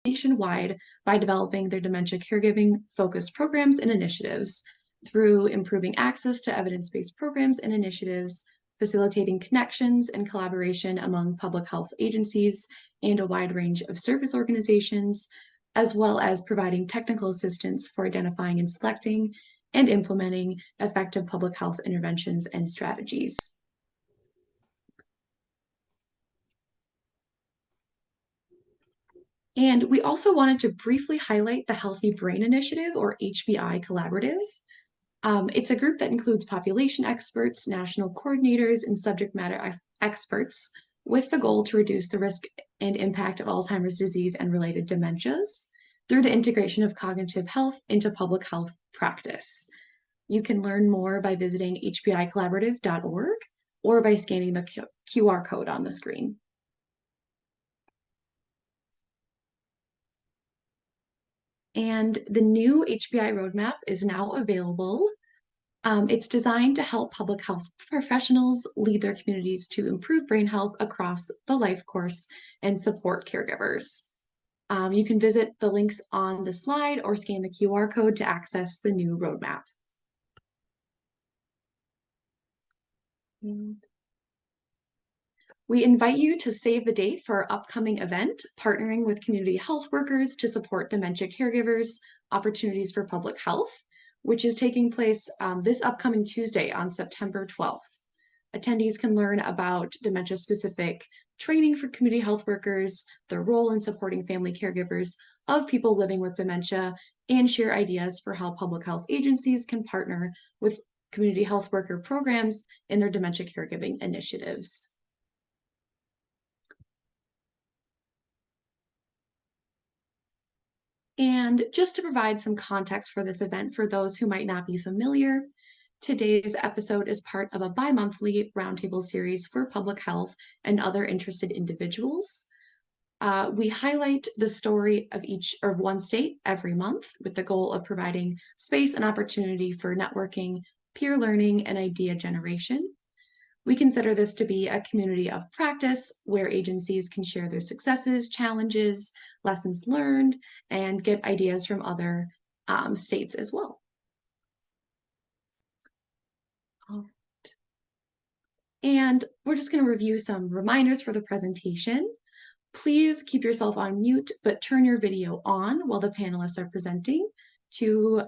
nationwide by developing their dementia caregiving focused programs and initiatives through improving access to evidence-based programs and initiatives, facilitating connections and collaboration among public health agencies and a wide range of service organizations, as well as providing technical assistance for identifying and selecting and implementing effective public health interventions and strategies. And we also wanted to briefly highlight the Healthy Brain Initiative, or HBI Collaborative. It's a group that includes population experts, national coordinators, and subject matter experts with the goal to reduce the risk and impact of Alzheimer's disease and related dementias through the integration of cognitive health into public health practice. You can learn more by visiting hbicollaborative.org or by scanning the QR code on the screen. And the new HBI roadmap is now available. It's designed to help public health professionals lead their communities to improve brain health across the life course and support caregivers. You can visit the links on the slide or scan the QR code to access the new roadmap. We invite you to save the date for our upcoming event, partnering with community health workers to support dementia caregivers, opportunities for public health, which is taking place this upcoming Tuesday on September 12th. Attendees can learn about dementia-specific training for community health workers, their role in supporting family caregivers of people living with dementia, and share ideas for how public health agencies can partner with community health worker programs in their dementia caregiving initiatives. And just to provide some context for this event for those who might not be familiar, today's episode is part of a bi-monthly roundtable series for public health and other interested individuals. We highlight the story of one state every month with the goal of providing space and opportunity for networking, peer learning, and idea generation. We consider this to be a community of practice where agencies can share their successes, challenges, lessons learned, and get ideas from other states as well. All right. And we're just going to review some reminders for the presentation. Please keep yourself on mute, but turn your video on while the panelists are presenting to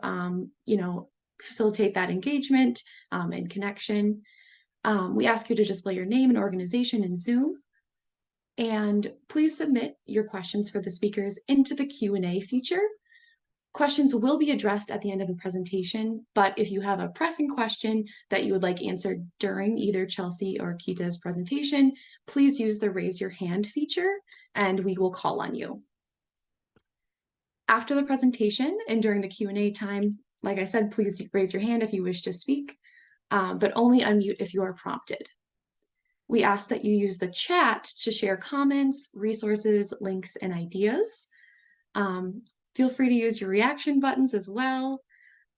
facilitate that engagement and connection. We ask you to display your name and organization in Zoom. And please submit your questions for the speakers into the Q&A feature. Questions will be addressed at the end of the presentation, but if you have a pressing question that you would like answered during either Chelsea or Kita's presentation, please use the raise your hand feature and we will call on you. After the presentation and during the Q&A time, like I said, please raise your hand if you wish to speak, but only unmute if you are prompted. We ask that you use the chat to share comments, resources, links, and ideas. Feel free to use your reaction buttons as well.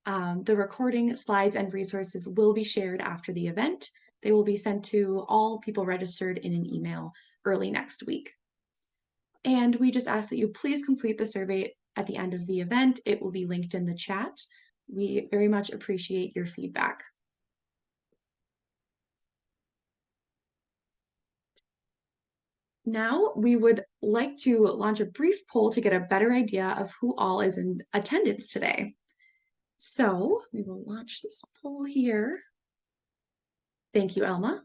The recording, slides, and resources will be shared after the event. They will be sent to all people registered in an email early next week. And we just ask that you please complete the survey at the end of the event. It will be linked in the chat. We very much appreciate your feedback. Now, we would like to launch a brief poll to get a better idea of who all is in attendance today. So we will launch this poll here. Thank you, Elma.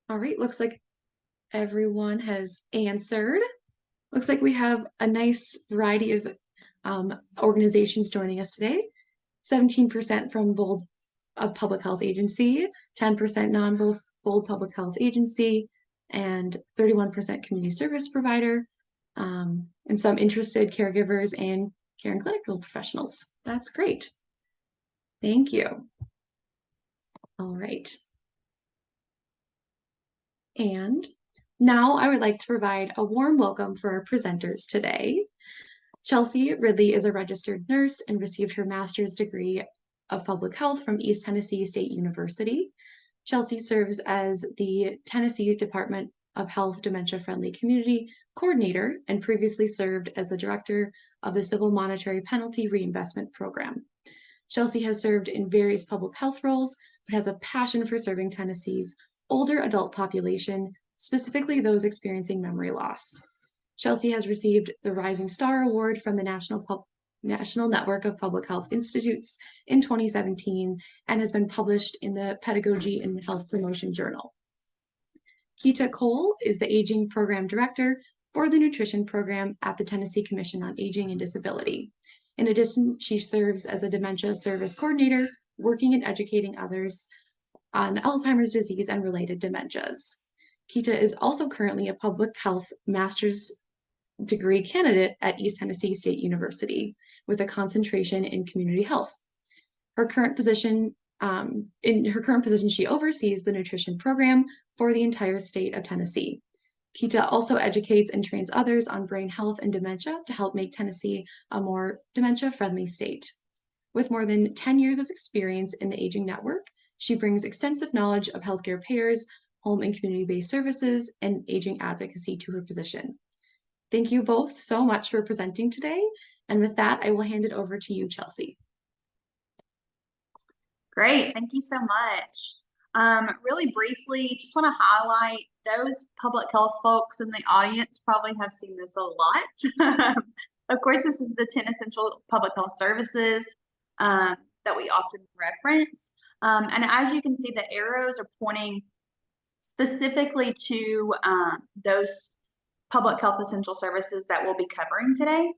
All right, looks like everyone has answered. Looks like we have a nice variety of organizations joining us today. 17% from Bold Public Health Agency, 10% non-Bold Public Health Agency, and 31% community service provider, and some interested caregivers and care and clinical professionals. That's great. Thank you. All right. And now I would like to provide a warm welcome for our presenters today. Chelsea Ridley is a registered nurse and received her master's degree of public health from East Tennessee State University. Chelsea serves as the Tennessee Department of Health Dementia Friendly Community Coordinator and previously served as the Director of the Civil Monetary Penalty Reinvestment Program. Chelsea has served in various public health roles, but has a passion for serving Tennessee's older adult population, specifically those experiencing memory loss. Chelsea has received the Rising Star Award from the National Network of Public Health Institutes in 2017 and has been published in the Pedagogy and Health Promotion Journal. Keita Cole is the Aging Program Director for the Nutrition Program at the Tennessee Commission on Aging and Disability. In addition, she serves as a Dementia Service Coordinator, working and educating others on Alzheimer's disease and related dementias. Keita is also currently a public health master's degree candidate at East Tennessee State University with a concentration in community health. In her current position, she oversees the nutrition program for the entire state of Tennessee. Keita also educates and trains others on brain health and dementia to help make Tennessee a more dementia-friendly state. With more than 10 years of experience in the Aging Network, she brings extensive knowledge of healthcare payers, home and community-based services, and aging advocacy to her position. Thank you both so much for presenting today. And with that, I will hand it over to you, Chelsea. Great, thank you so much. Really briefly, just want to highlight those public health folks in the audience probably have seen this a lot. Of course, this is the 10 essential public health services that we often reference. And as you can see, the arrows are pointing specifically to those public health essential services that we'll be covering today.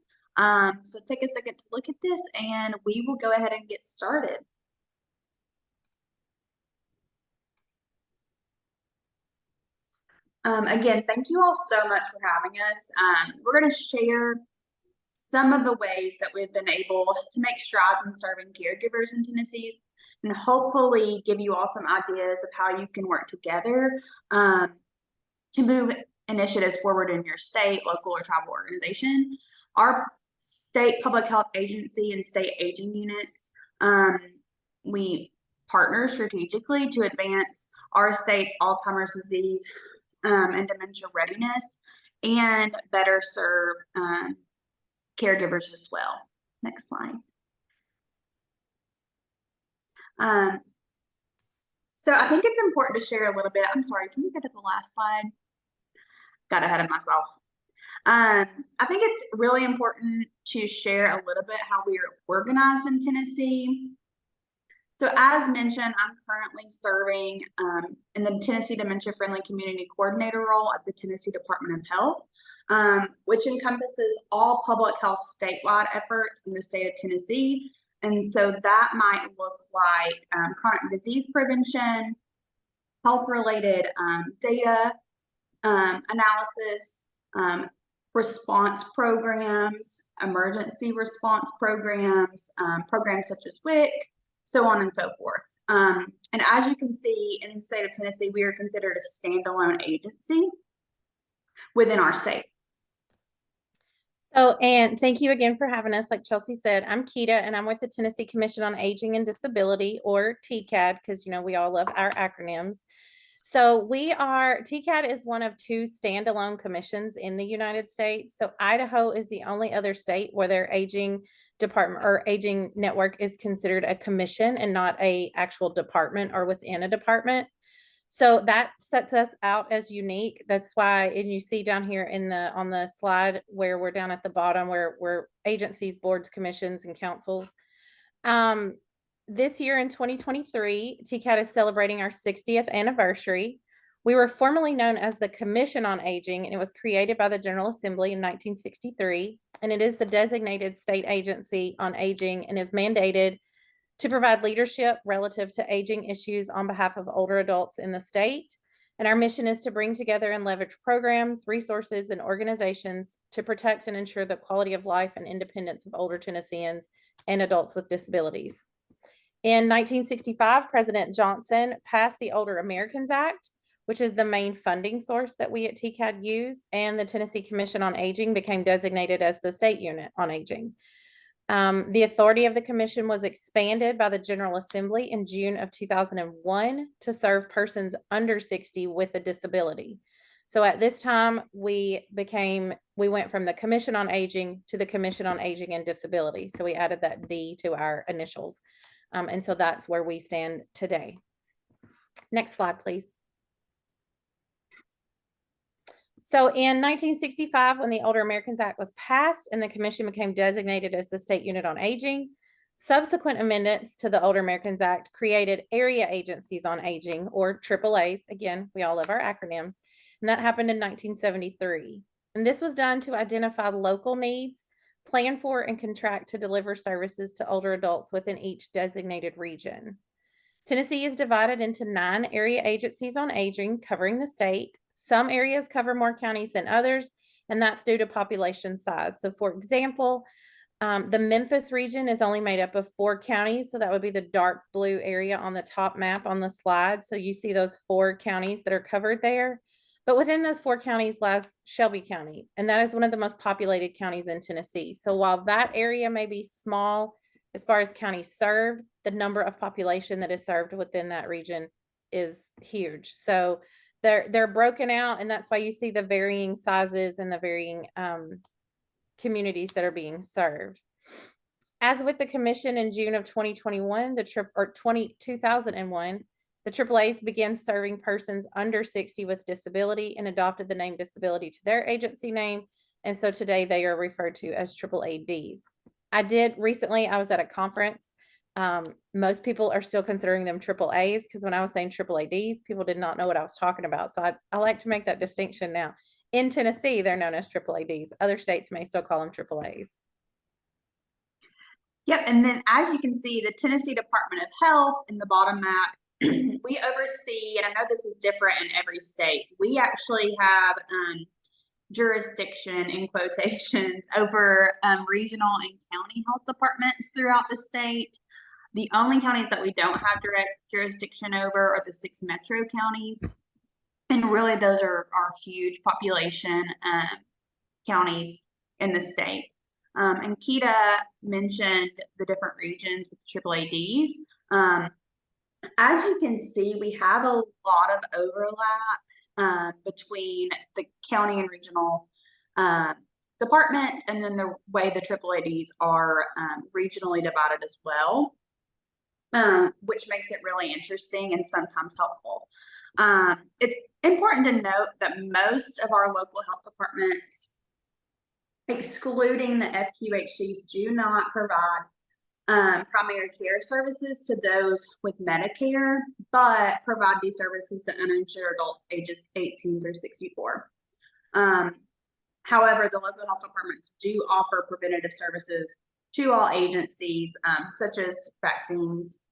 So take a second to look at this and we will go ahead and get started. Again, thank you all so much for having us. We're going to share some of the ways that we've been able to make strides in serving caregivers in Tennessee and hopefully give you all some ideas of how you can work together to move initiatives forward in your state, local, or tribal organization. Our state public health agency and state aging units, we partner strategically to advance our state's Alzheimer's disease and dementia readiness and better serve caregivers as well. Next slide. So I think it's important to share a little bit. I'm sorry, can you go to the last slide? Got ahead of myself. I think it's really important to share a little bit how we are organized in Tennessee. So as mentioned, I'm currently serving in the Tennessee Dementia Friendly Community Coordinator role at the Tennessee Department of Health, which encompasses all public health statewide efforts in the state of Tennessee. And so that might look like chronic disease prevention, health-related data analysis, response programs, emergency response programs, programs such as WIC, so on and so forth. And as you can see, in the state of Tennessee, we are considered a standalone agency within our state. So, and thank you again for having us. Like Chelsea said, I'm Keita, and I'm with the Tennessee Commission on Aging and Disability, or TCAD, because, you know, we all love our acronyms. So TCAD is one of 2 standalone commissions in the United States. So Idaho is the only other state where their aging department or aging network is considered a commission and not a actual department or within a department. So that sets us out as unique. That's why, and you see down here on the slide where we're down at the bottom where we're agencies, boards, commissions, and councils. This year in 2023, TCAD is celebrating our 60th anniversary. We were formerly known as the Commission on Aging, and it was created by the General Assembly in 1963, and it is the designated state agency on aging and is mandated to provide leadership relative to aging issues on behalf of older adults in the state. And our mission is to bring together and leverage programs, resources, and organizations to protect and ensure the quality of life and independence of older Tennesseans and adults with disabilities. In 1965, President Johnson passed the Older Americans Act, which is the main funding source that we at TCAD use, and the Tennessee Commission on Aging became designated as the state unit on aging. The authority of the commission was expanded by the General Assembly in June of 2001 to serve persons under 60 with a disability. So at this time, we went from the Commission on Aging to the Commission on Aging and Disability. So we added that D to our initials. And so that's where we stand today. Next slide, please. So in 1965, when the Older Americans Act was passed and the commission became designated as the state unit on aging, subsequent amendments to the Older Americans Act created area agencies on aging, or AAAs. Again, we all love our acronyms. And that happened in 1973. And this was done to identify local needs, plan for and contract to deliver services to older adults within each designated region. Tennessee is divided into 9 area agencies on aging covering the state. Some areas cover more counties than others, and that's due to population size. So for example, the Memphis region is only made up of 4 counties. So that would be the dark blue area on the top map on the slide. So you see those 4 counties that are covered there. But within those 4 counties lies Shelby County, and that is one of the most populated counties in Tennessee. So while that area may be small as far as counties served, the number of population that is served within that region is huge. So they're broken out, and that's why you see the varying sizes and the varying communities that are being served. As with the commission in June of 2021, 2001, the AAAs began serving persons under 60 with disability and adopted the name disability to their agency name. And so today they are referred to as AAADs. I was at a conference. Most people are still considering them AAAs, because when I was saying AAADs, people did not know what I was talking about. So I like to make that distinction now. In Tennessee, they're known as AAADs. Other states may still call them AAAs. Yep, and then as you can see, the Tennessee Department of Health in the bottom map, we oversee, and I know this is different in every state, we actually have jurisdiction in quotations over regional and county health departments throughout the state. The only counties that we don't have direct jurisdiction over are the 6 metro counties. And really those are huge population counties in the state. And Kita mentioned the different regions with AAADs. As you can see, we have a lot of overlap between the county and regional departments, and then the way the AAADs are regionally divided as well, which makes it really interesting and sometimes helpful. It's important to note that most of our local health departments, excluding the FQHCs, do not provide primary care services to those with Medicare, but provide these services to uninsured adults ages 18 through 64. However, the local health departments do offer preventative services to all agencies, such as vaccines.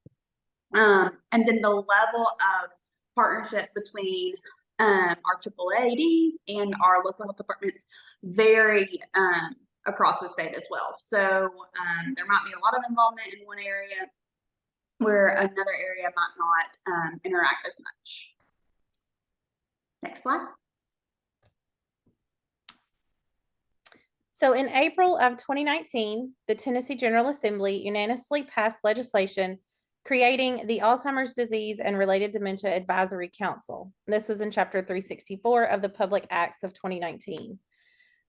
And then the level of partnership between our AAADs and our local health departments vary across the state as well. So there might be a lot of involvement in one area where another area might not interact as much. Next slide. So in April of 2019, the Tennessee General Assembly unanimously passed legislation creating the Alzheimer's Disease and Related Dementia Advisory Council. This was in Chapter 364 of the Public Acts of 2019.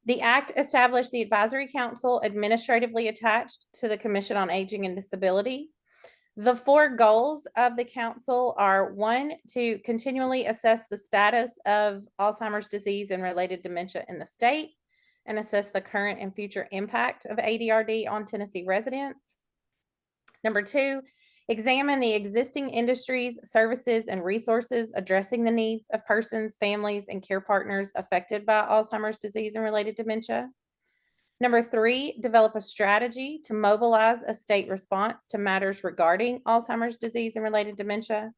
The act established the Advisory Council administratively attached to the Commission on Aging and Disability. The 4 goals of the council are: 1, to continually assess the status of Alzheimer's disease and related dementia in the state and assess the current and future impact of ADRD on Tennessee residents. Number 2, examine the existing industries, services, and resources addressing the needs of persons, families, and care partners affected by Alzheimer's disease and related dementia. Number 3, develop a strategy to mobilize a state response to matters regarding Alzheimer's disease and related dementia.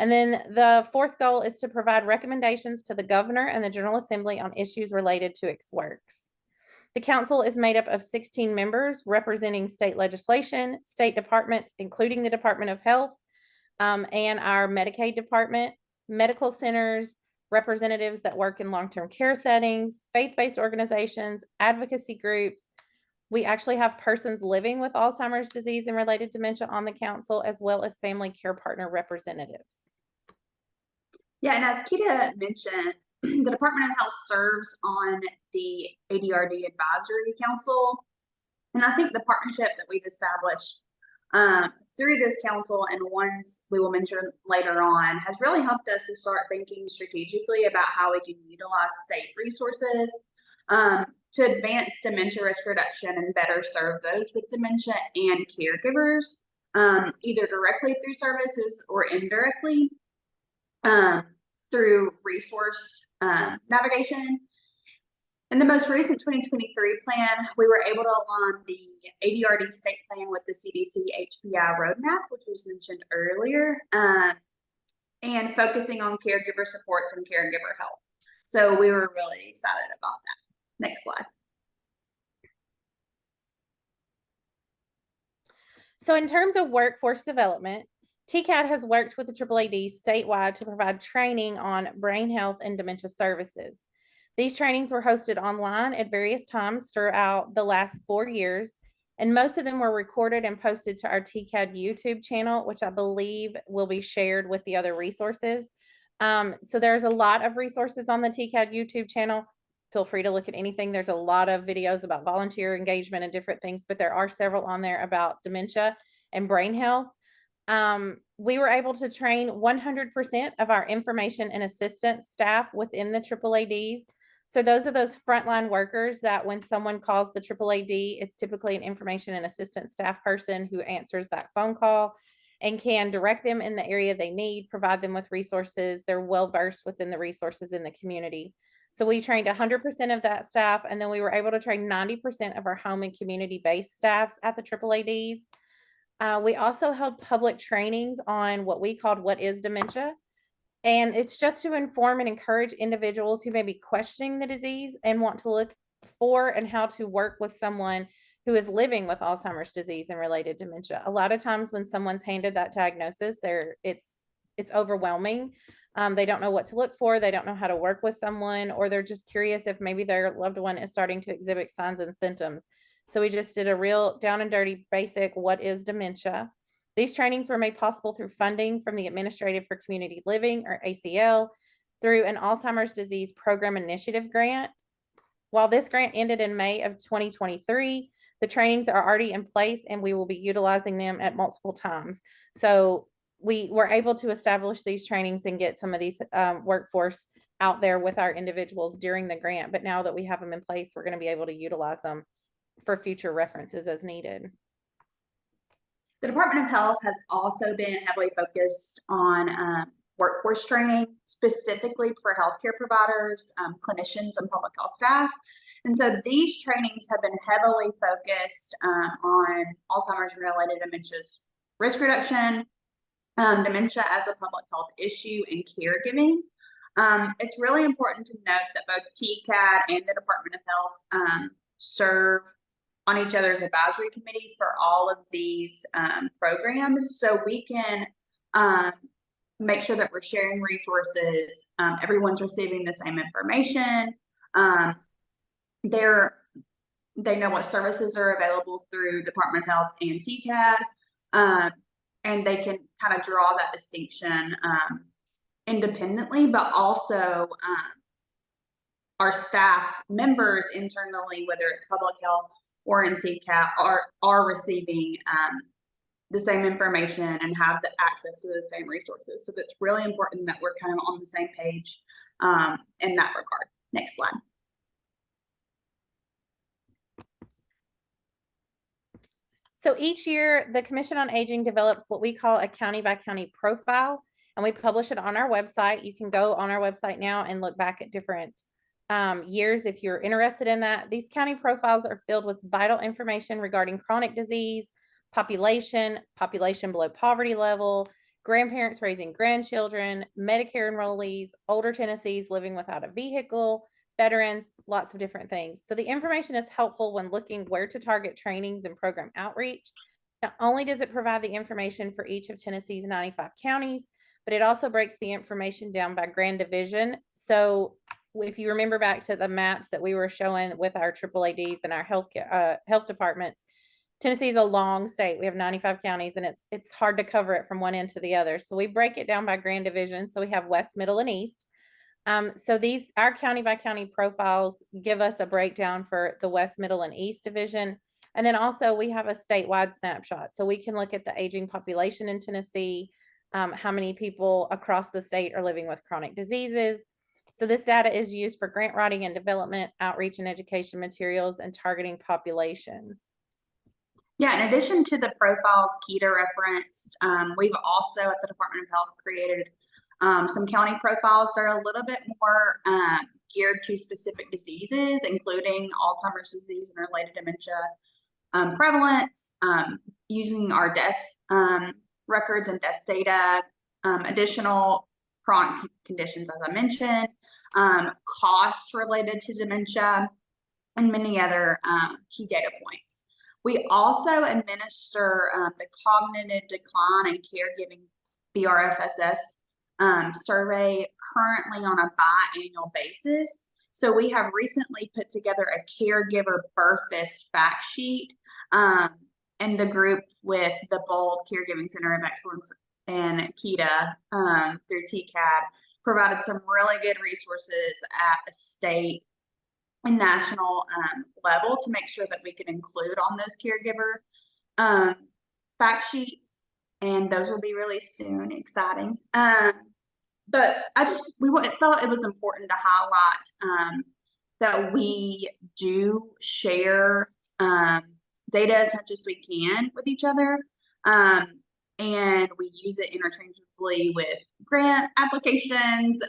And then the fourth goal is to provide recommendations to the governor and the General Assembly on issues related to its works. The council is made up of 16 members representing state legislation, state departments, including the Department of Health, and our Medicaid department, medical centers, representatives that work in long-term care settings, faith-based organizations, advocacy groups. We actually have persons living with Alzheimer's disease and related dementia on the council, as well as family care partner representatives. Yeah, and as Kita mentioned, the Department of Health serves on the ADRD Advisory Council. And I think the partnership that we've established through this council and ones we will mention later on has really helped us to start thinking strategically about how we can utilize state resources to advance dementia risk reduction and better serve those with dementia and caregivers, either directly through services or indirectly through resource navigation. In the most recent 2023 plan, we were able to align the ADRD state plan with the CDC HPI roadmap, which was mentioned earlier, and focusing on caregiver supports and caregiver health. So we were really excited about that. Next slide. So in terms of workforce development, TCAD has worked with the AAAD statewide to provide training on brain health and dementia services. These trainings were hosted online at various times throughout the last 4 years, and most of them were recorded and posted to our TCAD YouTube channel, which I believe will be shared with the other resources. So there's a lot of resources on the TCAD YouTube channel. Feel free to look at anything. There's a lot of videos about volunteer engagement and different things, but there are several on there about dementia and brain health. We were able to train 100% of our information and assistance staff within the AAADs. So those are those frontline workers that when someone calls the AAAD, it's typically an information and assistance staff person who answers that phone call and can direct them in the area they need, provide them with resources. They're well versed within the resources in the community. So we trained 100% of that staff, and then we were able to train 90% of our home and community-based staffs at the AAADs. We also held public trainings on what we called What is Dementia? And it's just to inform and encourage individuals who may be questioning the disease and want to look for and how to work with someone who is living with Alzheimer's disease and related dementia. A lot of times when someone's handed that diagnosis, it's overwhelming. They don't know what to look for. They don't know how to work with someone, or they're just curious if maybe their loved one is starting to exhibit signs and symptoms. So we just did a real down and dirty basic what is dementia. These trainings were made possible through funding from the Administrative for Community Living, or ACL, through an Alzheimer's Disease Program Initiative grant. While this grant ended in May of 2023, the trainings are already in place and we will be utilizing them at multiple times. So we were able to establish these trainings and get some of these workforce out there with our individuals during the grant. But now that we have them in place, we're going to be able to utilize them for future references as needed. The Department of Health has also been heavily focused on workforce training, specifically for healthcare providers, clinicians, and public health staff. And so these trainings have been heavily focused on Alzheimer's and related dementias risk reduction, dementia as a public health issue, and caregiving. It's really important to note that both TCAD and the Department of Health serve on each other's advisory committee for all of these programs, so we can make sure that we're sharing resources. Everyone's receiving the same information. They know what services are available through Department of Health and TCAD, and they can kind of draw that distinction independently, but also our staff members internally, whether it's public health or in TCAD, are receiving the same information and have the access to the same resources. So it's really important that we're kind of on the same page in that regard. Next slide. So each year, the Commission on Aging develops what we call a county by county profile, and we publish it on our website. You can go on our website now and look back at different years if you're interested in that. These county profiles are filled with vital information regarding chronic disease, population below poverty level, grandparents raising grandchildren, Medicare enrollees, older Tennessees living without a vehicle, veterans, lots of different things. So the information is helpful when looking where to target trainings and program outreach. Not only does it provide the information for each of Tennessee's 95 counties, but it also breaks the information down by grand division. So if you remember back to the maps that we were showing with our AAADs and our health departments, Tennessee is a long state. We have 95 counties, and it's hard to cover it from one end to the other. So we break it down by grand division. So we have West, Middle, and East. So our county by county profiles give us a breakdown for the West, Middle, and East division. And then also we have a statewide snapshot. So we can look at the aging population in Tennessee, how many people across the state are living with chronic diseases. So this data is used for grant writing and development, outreach and education materials, and targeting populations. Yeah, in addition to the profiles Keita referenced, we've also at the Department of Health created some county profiles that are a little bit more geared to specific diseases, including Alzheimer's disease and related dementia prevalence, using our death records and death data, additional chronic conditions, as I mentioned, costs related to dementia, and many other key data points. We also administer the Cognitive Decline and Caregiving BRFSS survey currently on a biannual basis. So we have recently put together a caregiver birthist fact sheet, and the group with the BOLD Caregiving Center of Excellence and Keita through TCAD provided some really good resources at a state and national level to make sure that we could include on those caregiver fact sheets, and those will be released soon. Exciting. But we felt it was important to highlight that we do share data as much as we can with each other, and we use it interchangeably with grant applications.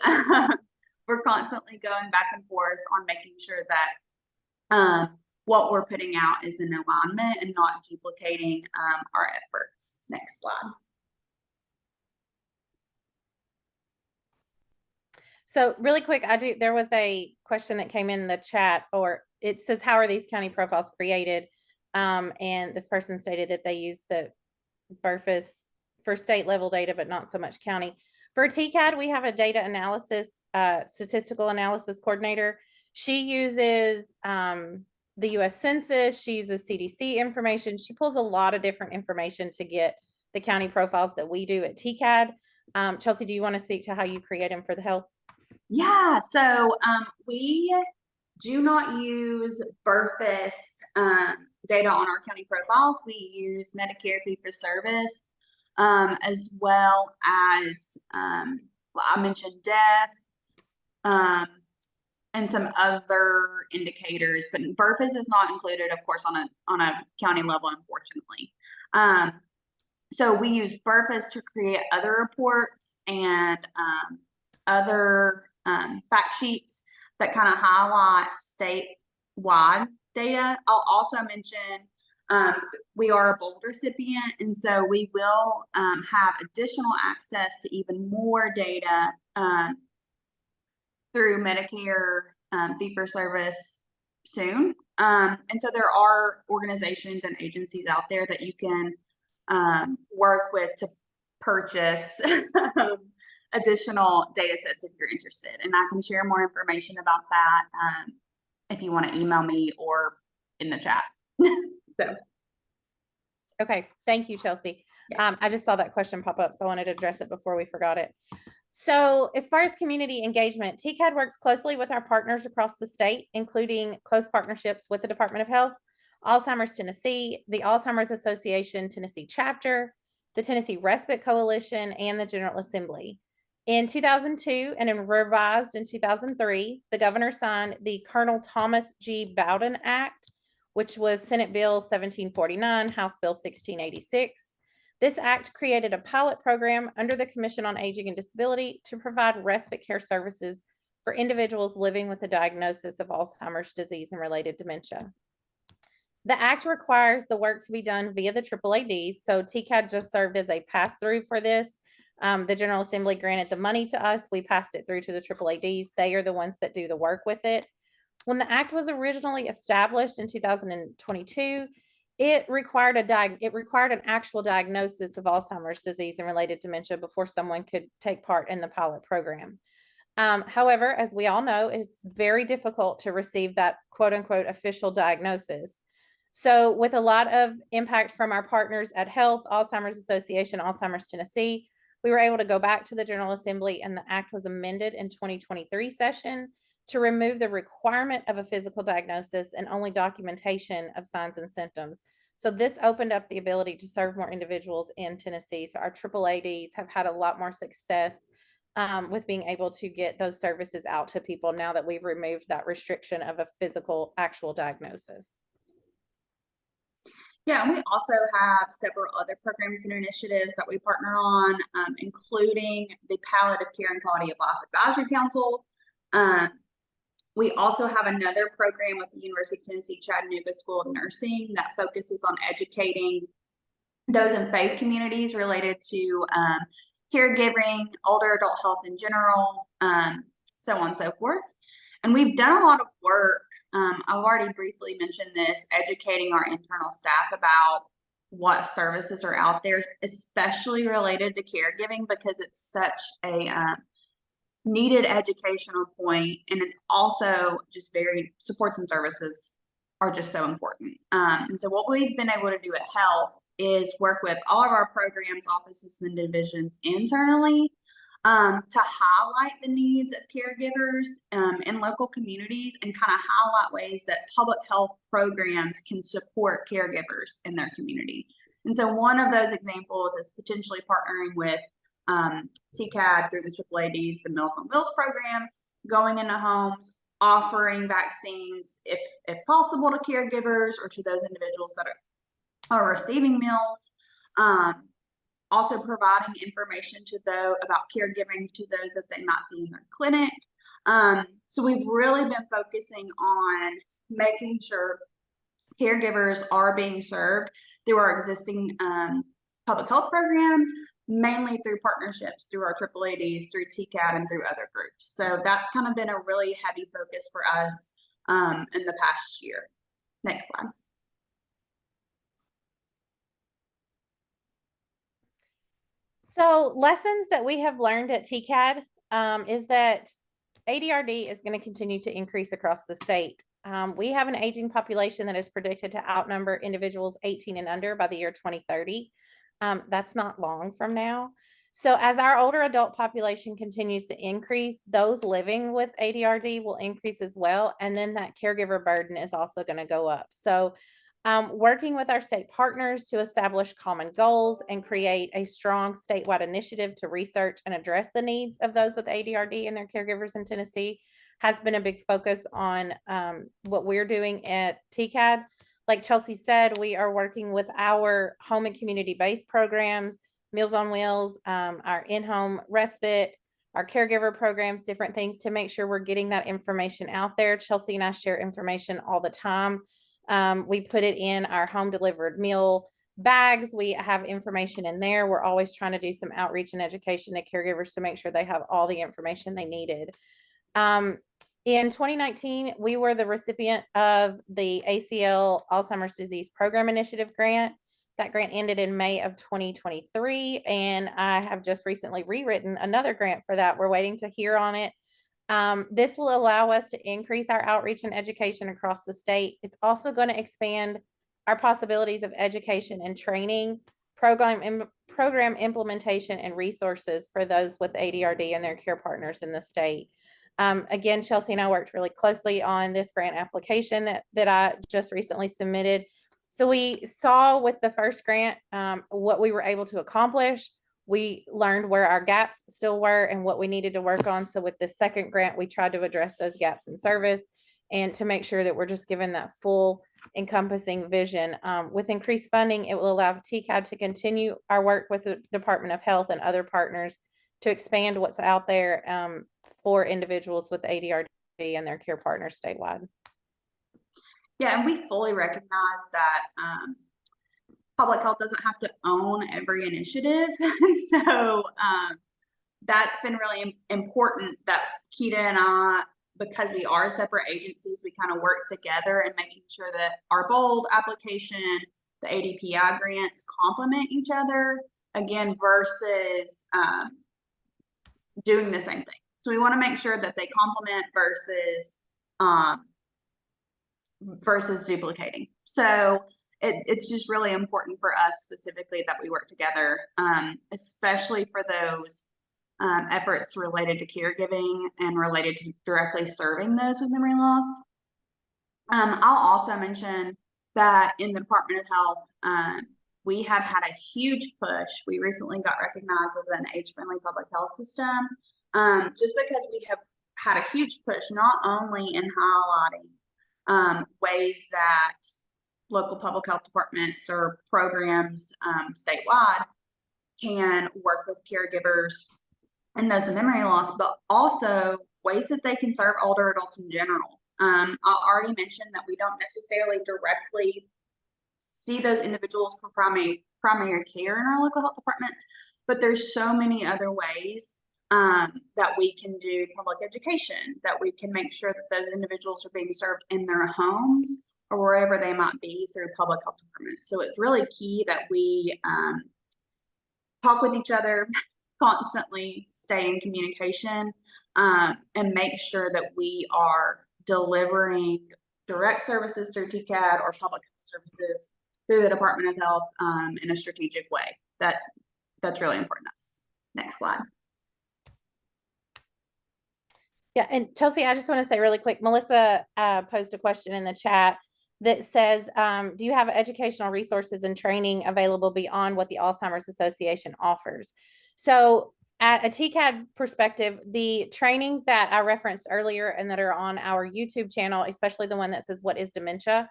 We're constantly going back and forth on making sure that what we're putting out is in alignment and not duplicating our efforts. Next slide. So really quick, there was a question that came in the chat, or it says, how are these county profiles created? And this person stated that they use the BRFSS for state level data, but not so much county. For TCAD, we have a data analysis, statistical analysis coordinator. She uses the US Census, she uses CDC information. She pulls a lot of different information to get the county profiles that we do at TCAD. Chelsea, do you want to speak to how you create them for the health? Yeah, so we do not use BRFSS data on our county profiles. We use Medicare fee-for-service, as well as I mentioned death, and some other indicators, but BRFSS is not included, of course, on a county level, unfortunately. So we use BRFSS to create other reports and other fact sheets that kind of highlight statewide data. I'll also mention we are a BOLD recipient, and so we will have additional access to even more data through Medicare fee-for-service soon. And so there are organizations and agencies out there that you can work with to purchase additional data sets if you're interested. And I can share more information about that if you want to email me or in the chat. So. Okay, thank you, Chelsea. Yeah. I just saw that question pop up, so I wanted to address it before we forgot it. So as far as community engagement, TCAD works closely with our partners across the state, including close partnerships with the Department of Health, Alzheimer's Tennessee, the Alzheimer's Association Tennessee chapter, the Tennessee Respite Coalition, and the General Assembly. In 2002 and revised in 2003, the governor signed the Colonel Thomas G. Bowden Act, which was Senate Bill 1749, House Bill 1686. This act created a pilot program under the Commission on Aging and Disability to provide respite care services for individuals living with a diagnosis of Alzheimer's disease and related dementia. The act requires the work to be done via the AAADs, so TCAD just served as a pass-through for this. The General Assembly granted the money to us. We passed it through to the AAADs. They are the ones that do the work with it. When the act was originally established in 2022, it required an actual diagnosis of Alzheimer's disease and related dementia before someone could take part in the pilot program. However, as we all know, it's very difficult to receive that quote unquote official diagnosis. So with a lot of impact from our partners at Health, Alzheimer's Association, Alzheimer's Tennessee, we were able to go back to the General Assembly, and the act was amended in 2023 session to remove the requirement of a physical diagnosis and only documentation of signs and symptoms. So this opened up the ability to serve more individuals in Tennessee. So our AAADs have had a lot more success with being able to get those services out to people now that we've removed that restriction of a physical actual diagnosis. Yeah, and we also have several other programs and initiatives that we partner on, including the Palliative Care and Quality of Life Advisory Council. We also have another program with the University of Tennessee Chattanooga School of Nursing that focuses on educating those in faith communities related to caregiving, older adult health in general, so on and so forth. And we've done a lot of work. I've already briefly mentioned this, educating our internal staff about what services are out there, especially related to caregiving, because it's such a needed educational point, and it's also just very supports and services are just so important. And so what we've been able to do at Health is work with all of our programs, offices, and divisions internally to highlight the needs of caregivers in local communities and kind of highlight ways that public health programs can support caregivers in their community. And so one of those examples is potentially partnering with TCAD through the AAADs, the Meals on Wheels program, going into homes, offering vaccines if possible to caregivers or to those individuals that are receiving meals. Also providing information to those about caregiving to those that they might see in their clinic. So we've really been focusing on making sure caregivers are being served through our existing public health programs, mainly through partnerships through our AAADs, through TCAD, and through other groups. So that's kind of been a really heavy focus for us in the past year. Next slide. So lessons that we have learned at TCAD is that ADRD is going to continue to increase across the state. We have an aging population that is predicted to outnumber individuals 18 and under by the year 2030. That's not long from now. So as our older adult population continues to increase, those living with ADRD will increase as well. And then that caregiver burden is also going to go up. So working with our state partners to establish common goals and create a strong statewide initiative to research and address the needs of those with ADRD and their caregivers in Tennessee has been a big focus on what we're doing at TCAD. Like Chelsea said, we are working with our home and community-based programs, Meals on Wheels, our in-home respite, our caregiver programs, different things to make sure we're getting that information out there. Chelsea and I share information all the time. We put it in our home delivered meal bags. We have information in there. We're always trying to do some outreach and education to caregivers to make sure they have all the information they needed. In 2019, we were the recipient of the ACL Alzheimer's Disease Program Initiative grant. That grant ended in May of 2023, and I have just recently rewritten another grant for that. We're waiting to hear on it. This will allow us to increase our outreach and education across the state. It's also going to expand our possibilities of education and training, program implementation, and resources for those with ADRD and their care partners in the state. Again, Chelsea and I worked really closely on this grant application that I just recently submitted. So we saw with the first grant what we were able to accomplish. We learned where our gaps still were and what we needed to work on. So with the second grant, we tried to address those gaps in service and to make sure that we're just given that full encompassing vision. With increased funding, it will allow TCAD to continue our work with the Department of Health and other partners to expand what's out there for individuals with ADRD and their care partners statewide. Yeah, and we fully recognize that public health doesn't have to own every initiative. So that's been really important that Keita and I, because we are separate agencies, we kind of work together and making sure that our BOLD application, the ADPI grants complement each other, again, versus doing the same thing. So we want to make sure that they complement versus duplicating. So it's just really important for us specifically that we work together, especially for those efforts related to caregiving and related to directly serving those with memory loss. I'll also mention that in the Department of Health, we have had a huge push. We recently got recognized as an age-friendly public health system, just because we have had a huge push, not only in highlighting ways that local public health departments or programs statewide can work with caregivers and those with memory loss, but also ways that they can serve older adults in general. I already mentioned that we don't necessarily directly see those individuals for primary care in our local health departments, but there's so many other ways that we can do public education, that we can make sure that those individuals are being served in their homes or wherever they might be through public health departments. So it's really key that we talk with each other, constantly stay in communication, and make sure that we are delivering direct services through TCAD or public health services through the Department of Health in a strategic way. That's really important to us. Next slide. Yeah, and Chelsea, I just want to say really quick, Melissa posed a question in the chat that says, do you have educational resources and training available beyond what the Alzheimer's Association offers? So at a TCAD perspective, the trainings that I referenced earlier and that are on our YouTube channel, especially the one that says, "What is dementia?"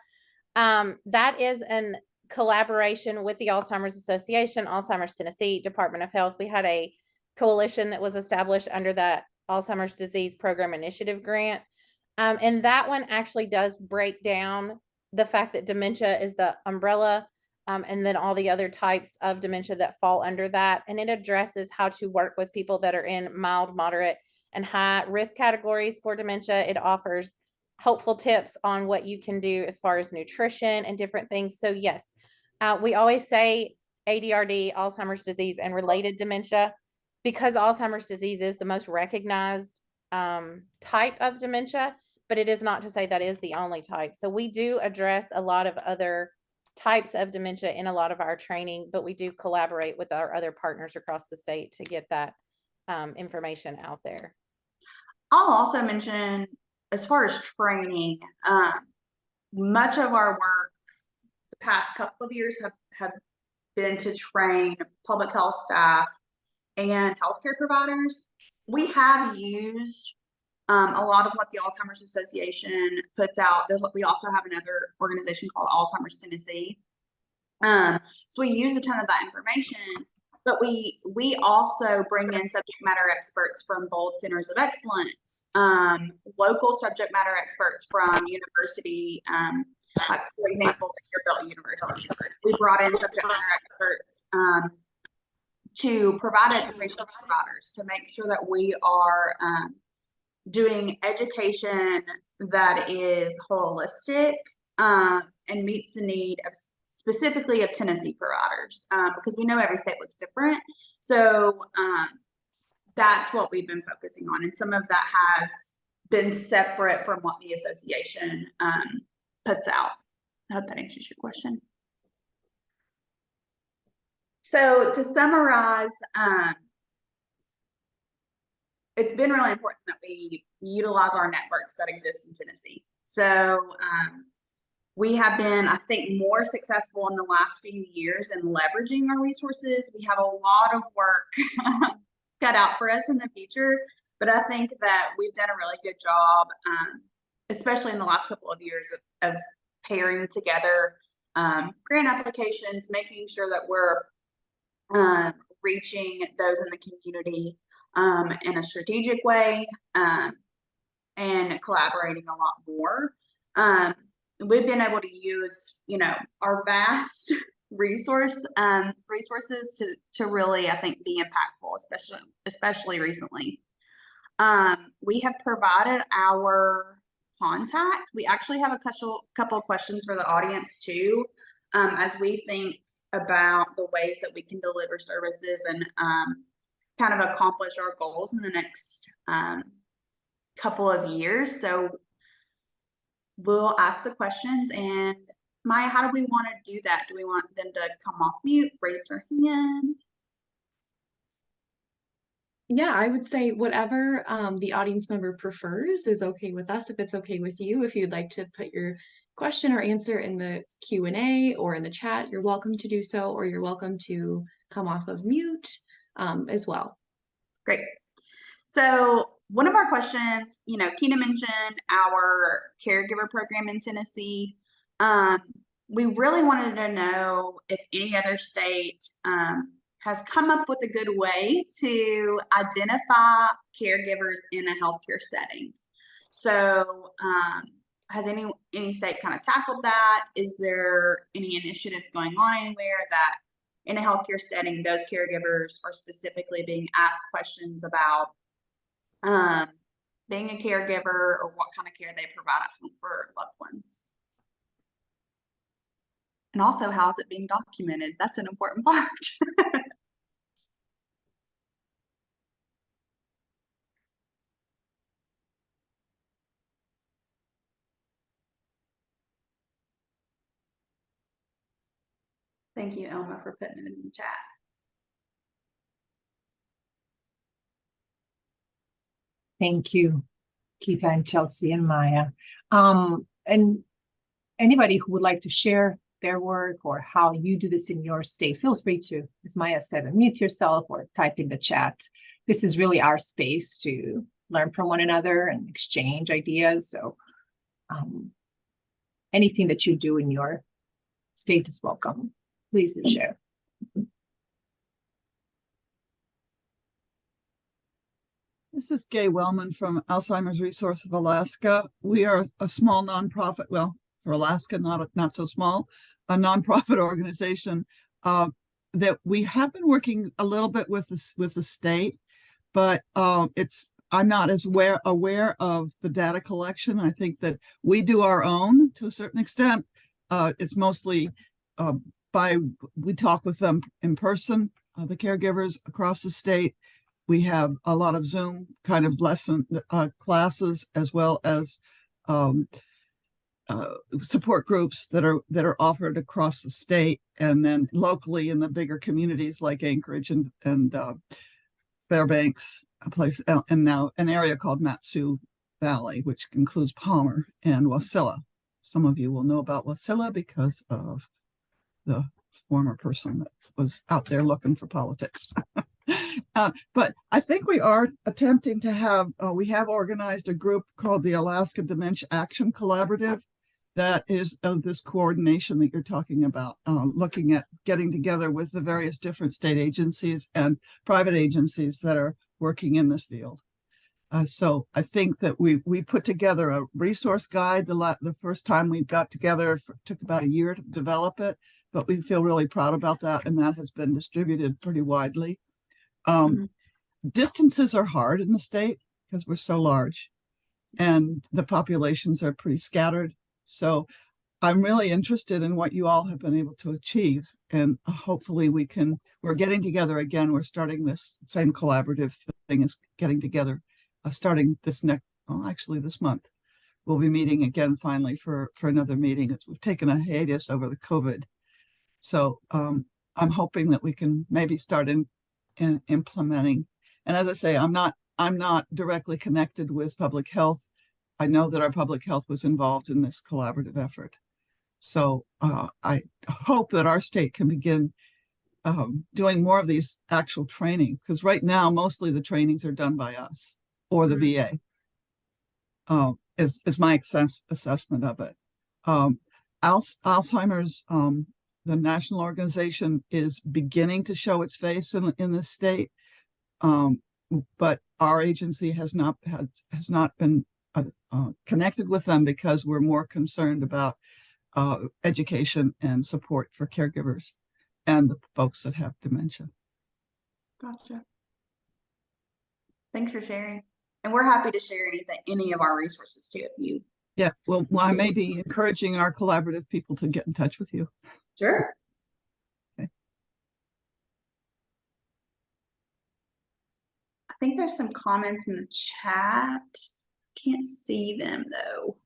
That is in collaboration with the Alzheimer's Association, Alzheimer's Tennessee, Department of Health. We had a coalition that was established under that Alzheimer's Disease Program Initiative grant. And that one actually does break down the fact that dementia is the umbrella, and then all the other types of dementia that fall under that. And it addresses how to work with people that are in mild, moderate, and high risk categories for dementia. It offers helpful tips on what you can do as far as nutrition and different things. So yes, we always say ADRD, Alzheimer's disease, and related dementia, because Alzheimer's disease is the most recognized type of dementia, but it is not to say that is the only type. So we do address a lot of other types of dementia in a lot of our training, but we do collaborate with our other partners across the state to get that information out there. I'll also mention, as far as training, much of our work the past couple of years have been to train public health staff and healthcare providers. We have used a lot of what the Alzheimer's Association puts out. We also have another organization called Alzheimer's Tennessee. So we use a ton of that information, but we also bring in subject matter experts from BOLD Centers of Excellence, local subject matter experts from university, like for example, Vanderbilt University. We brought in subject matter experts to provide education to providers to make sure that we are doing education that is holistic and meets the need of specifically of Tennessee providers, because we know every state looks different. So that's what we've been focusing on. And some of that has been separate from what the association puts out. I hope that answers your question. So to summarize, it's been really important that we utilize our networks that exist in Tennessee. So we have been, I think, more successful in the last few years in leveraging our resources. We have a lot of work cut out for us in the future, but I think that we've done a really good job, especially in the last couple of years of pairing together grant applications, making sure that we're reaching those in the community in a strategic way, and collaborating a lot more. We've been able to use, our vast resources to really, I think, be impactful, especially recently. We have provided our contact. We actually have a couple of questions for the audience too, as we think about the ways that we can deliver services and kind of accomplish our goals in the next couple of years. So we'll ask the questions. And Maya, how do we want to do that? Do we want them to come off mute, raise their hand? Yeah, I would say whatever the audience member prefers is okay with us. If it's okay with you, if you'd like to put your question or answer in the Q&A or in the chat, you're welcome to do so, or you're welcome to come off of mute as well. Great. So one of our questions, Keena mentioned our caregiver program in Tennessee. We really wanted to know if any other state has come up with a good way to identify caregivers in a healthcare setting. So has any state kind of tackled that? Is there any initiatives going on anywhere that in a healthcare setting, those caregivers are specifically being asked questions about being a caregiver or what kind of care they provide at home for loved ones? And also, how is it being documented? That's an important part. Thank you, Elma, for putting it in the chat. Thank you, Keita and Chelsea and Maya. And anybody who would like to share their work or how you do this in your state, feel free to, as Maya said, unmute yourself or type in the chat. This is really our space to learn from one another and exchange ideas. So anything that you do in your state is welcome. Please do share. This is Gay Wellman from Alzheimer's Resource of Alaska. We are a small nonprofit, well, for Alaska, not so small, a nonprofit organization that we have been working a little bit with the state, but I'm not as aware of the data collection. I think that we do our own to a certain extent. It's mostly we talk with them in person, the caregivers across the state. We have a lot of Zoom kind of lesson classes, as well as support groups that are offered across the state, and then locally in the bigger communities like Anchorage and Fairbanks, a place, and now an area called Matsu Valley, which includes Palmer and Wasilla. Some of you will know about Wasilla because of the former person that was out there looking for politics. But I think we are attempting to have, we have organized a group called the Alaska Dementia Action Collaborative. That is this coordination that you're talking about, looking at getting together with the various different state agencies and private agencies that are working in this field. So I think that we put together a resource guide. The first time we got together, took about a year to develop it, but we feel really proud about that, and that has been distributed pretty widely. Distances are hard in the state because we're so large and the populations are pretty scattered. So I'm really interested in what you all have been able to achieve, and hopefully we're getting together again. We're starting this same collaborative thing is getting together, starting this this month. We'll be meeting again finally for another meeting. We've taken a hiatus over the COVID. So I'm hoping that we can maybe start in implementing. And as I say, I'm not directly connected with public health. I know that our public health was involved in this collaborative effort. So I hope that our state can begin doing more of these actual trainings, because right now, mostly the trainings are done by us or the VA, is my assessment of it. Alzheimer's, the national organization, is beginning to show its face in this state, but our agency has not been connected with them because we're more concerned about education and support for caregivers. and the folks that have dementia. Gotcha. Thanks for sharing. And we're happy to share any of our resources too, if you. Yeah, well, I may be encouraging our collaborative people to get in touch with you. Sure. Okay. I think there's some comments in the chat. Can't see them though.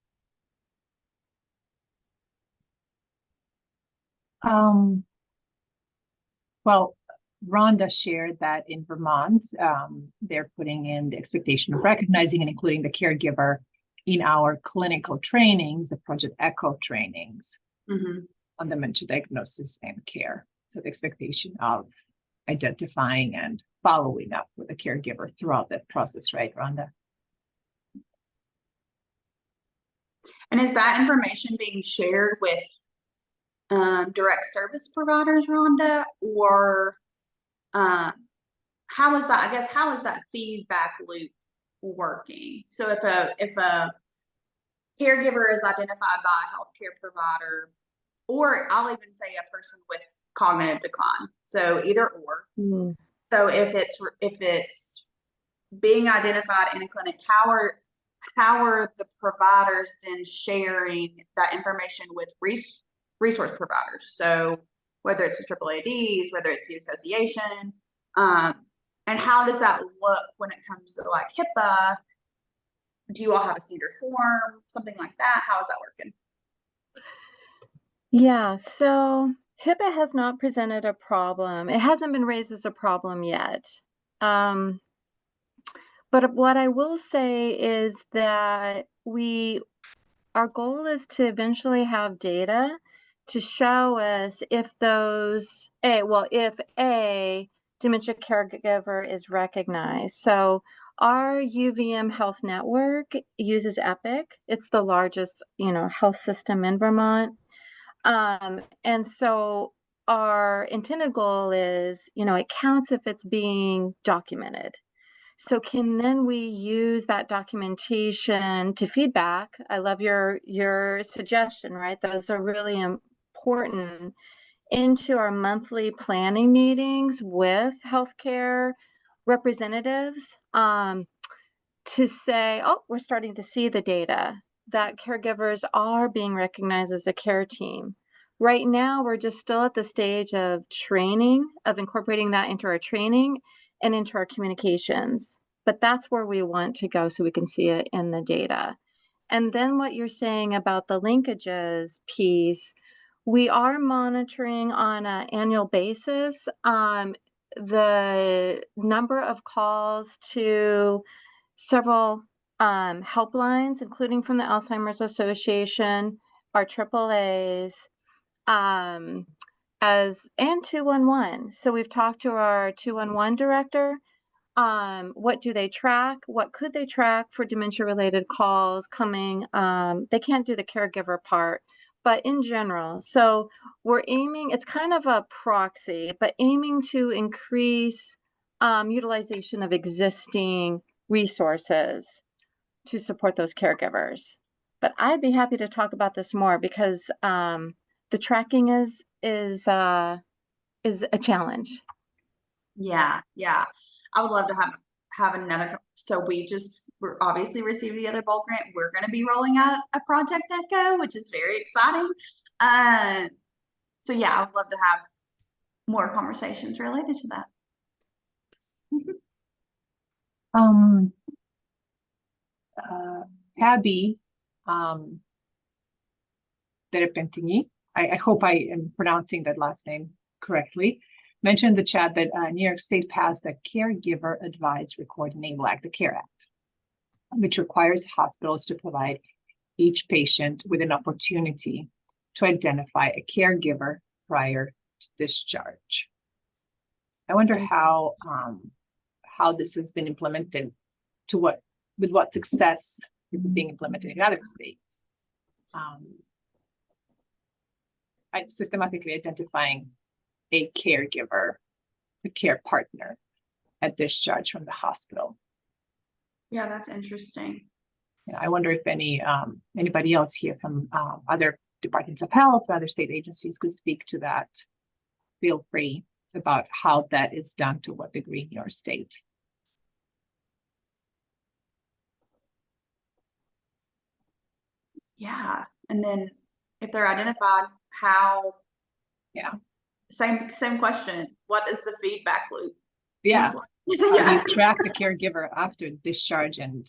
Well, Rhonda shared that in Vermont, they're putting in the expectation of recognizing and including the caregiver in our clinical trainings, the Project ECHO trainings on dementia diagnosis and care. So the expectation of identifying and following up with the caregiver throughout that process, right, Rhonda? And is that information being shared with direct service providers, Rhonda, or how is that? I guess how is that feedback loop working? So if a caregiver is identified by a healthcare provider, or I'll even say a person with cognitive decline, so either or. So if it's being identified in a clinic, how are the providers then sharing that information with resource providers? So whether it's the AAADs, whether it's the association, and how does that look when it comes to like HIPAA? Do you all have a standard form, something like that? How is that working? Yeah, so HIPAA has not presented a problem. It hasn't been raised as a problem yet. But what I will say is that our goal is to eventually have data to show us if if a dementia caregiver is recognized. So our UVM Health Network uses Epic. It's the largest, health system in Vermont. And so our intended goal is, it counts if it's being documented. So then we use that documentation to feedback. I love your suggestion, right? Those are really important into our monthly planning meetings with healthcare representatives to say, oh, we're starting to see the data that caregivers are being recognized as a care team. Right now, we're just still at the stage of training, of incorporating that into our training and into our communications. But that's where we want to go so we can see it in the data. And then what you're saying about the linkages piece, we are monitoring on an annual basis the number of calls to several helplines, including from the Alzheimer's Association, our AAAs, and 211. So we've talked to our 211 director. What do they track? What could they track for dementia-related calls coming? They can't do the caregiver part, but in general. So we're aiming, it's kind of a proxy, but aiming to increase utilization of existing resources to support those caregivers. But I'd be happy to talk about this more because the tracking is a challenge. Yeah. I would love to have another. So we're obviously received the other bulk grant. We're going to be rolling out a Project ECHO, which is very exciting. So yeah, I would love to have more conversations related to that. Abby, Derepentini, I hope I am pronouncing that last name correctly, mentioned in the chat that New York State passed the Caregiver Advised Record Name Act, the CARE Act, which requires hospitals to provide each patient with an opportunity to identify a caregiver prior to discharge. I wonder how this has been implemented, with what success is it being implemented in other states. Systematically identifying a caregiver, a care partner at discharge from the hospital. Yeah, that's interesting. Yeah, I wonder if anybody else here from other departments of health or other state agencies could speak to that feel free about how that is done, to what degree in your state. Yeah. And then if they're identified, how? Yeah. Same question. What is the feedback loop? Yeah. look like? How do Yeah. you track the caregiver after discharge and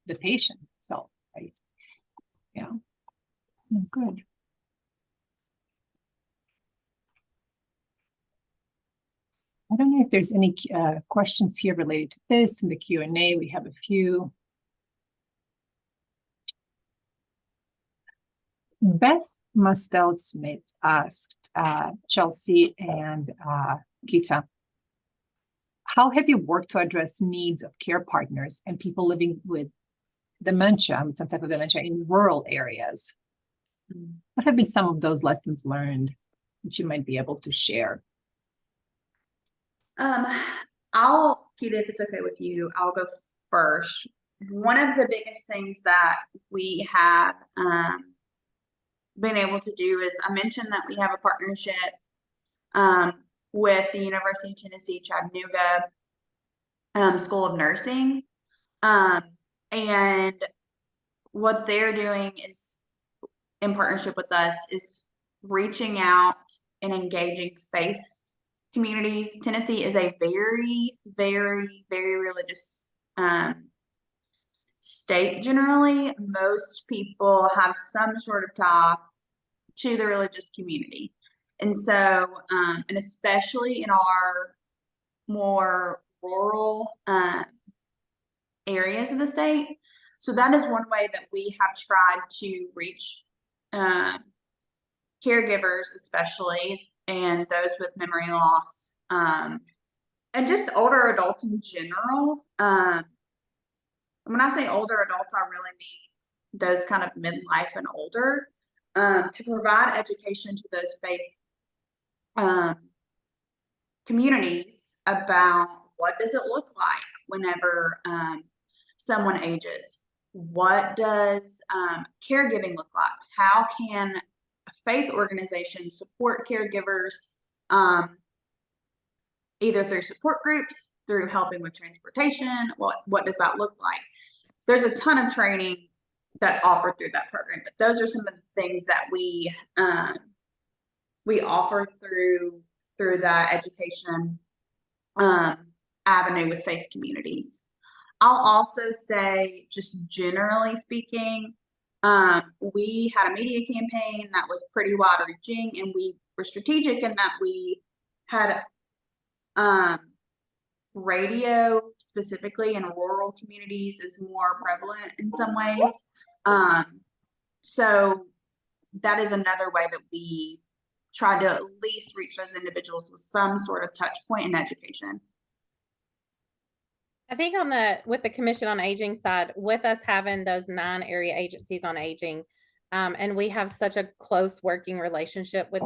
the patient itself, right? Yeah. Good. I don't know if there's any questions here related to this in the Q&A. We have a few. Beth Mustel-Smith asked Chelsea and Gita, how have you worked to address needs of care partners and people living with dementia, some type of dementia, in rural areas? What have been some of those lessons learned that you might be able to share? Keita, if it's okay with you, I'll go first. One of the biggest things that we have been able to do is, I mentioned that we have a partnership with the University of Tennessee Chattanooga School of Nursing. And what they're doing is, in partnership with us, is reaching out and engaging faith communities. Tennessee is a very, very, very religious state. Generally, most people have some sort of tie to the religious community. And so, and especially in our more rural areas of the state. So that is one way that we have tried to reach caregivers, especially, and those with memory loss, and just older adults in general. When I say older adults, I really mean those kind of midlife and older, to provide education to those faith communities about what does it look like whenever someone ages. What does caregiving look like? How can a faith organization support caregivers, either through support groups, through helping with transportation? What does that look like? There's a ton of training that's offered through that program, but those are some of the things that we offer through that education avenue with faith communities. I'll also say, just generally speaking, we had a media campaign that was pretty wide reaching, and we were strategic in that we had radio, specifically in rural communities, is more prevalent in some ways. So that is another way that we try to at least reach those individuals with some sort of touch point in education. I think with the Commission on Aging side, with us having those 9 area agencies on aging, and we have such a close working relationship with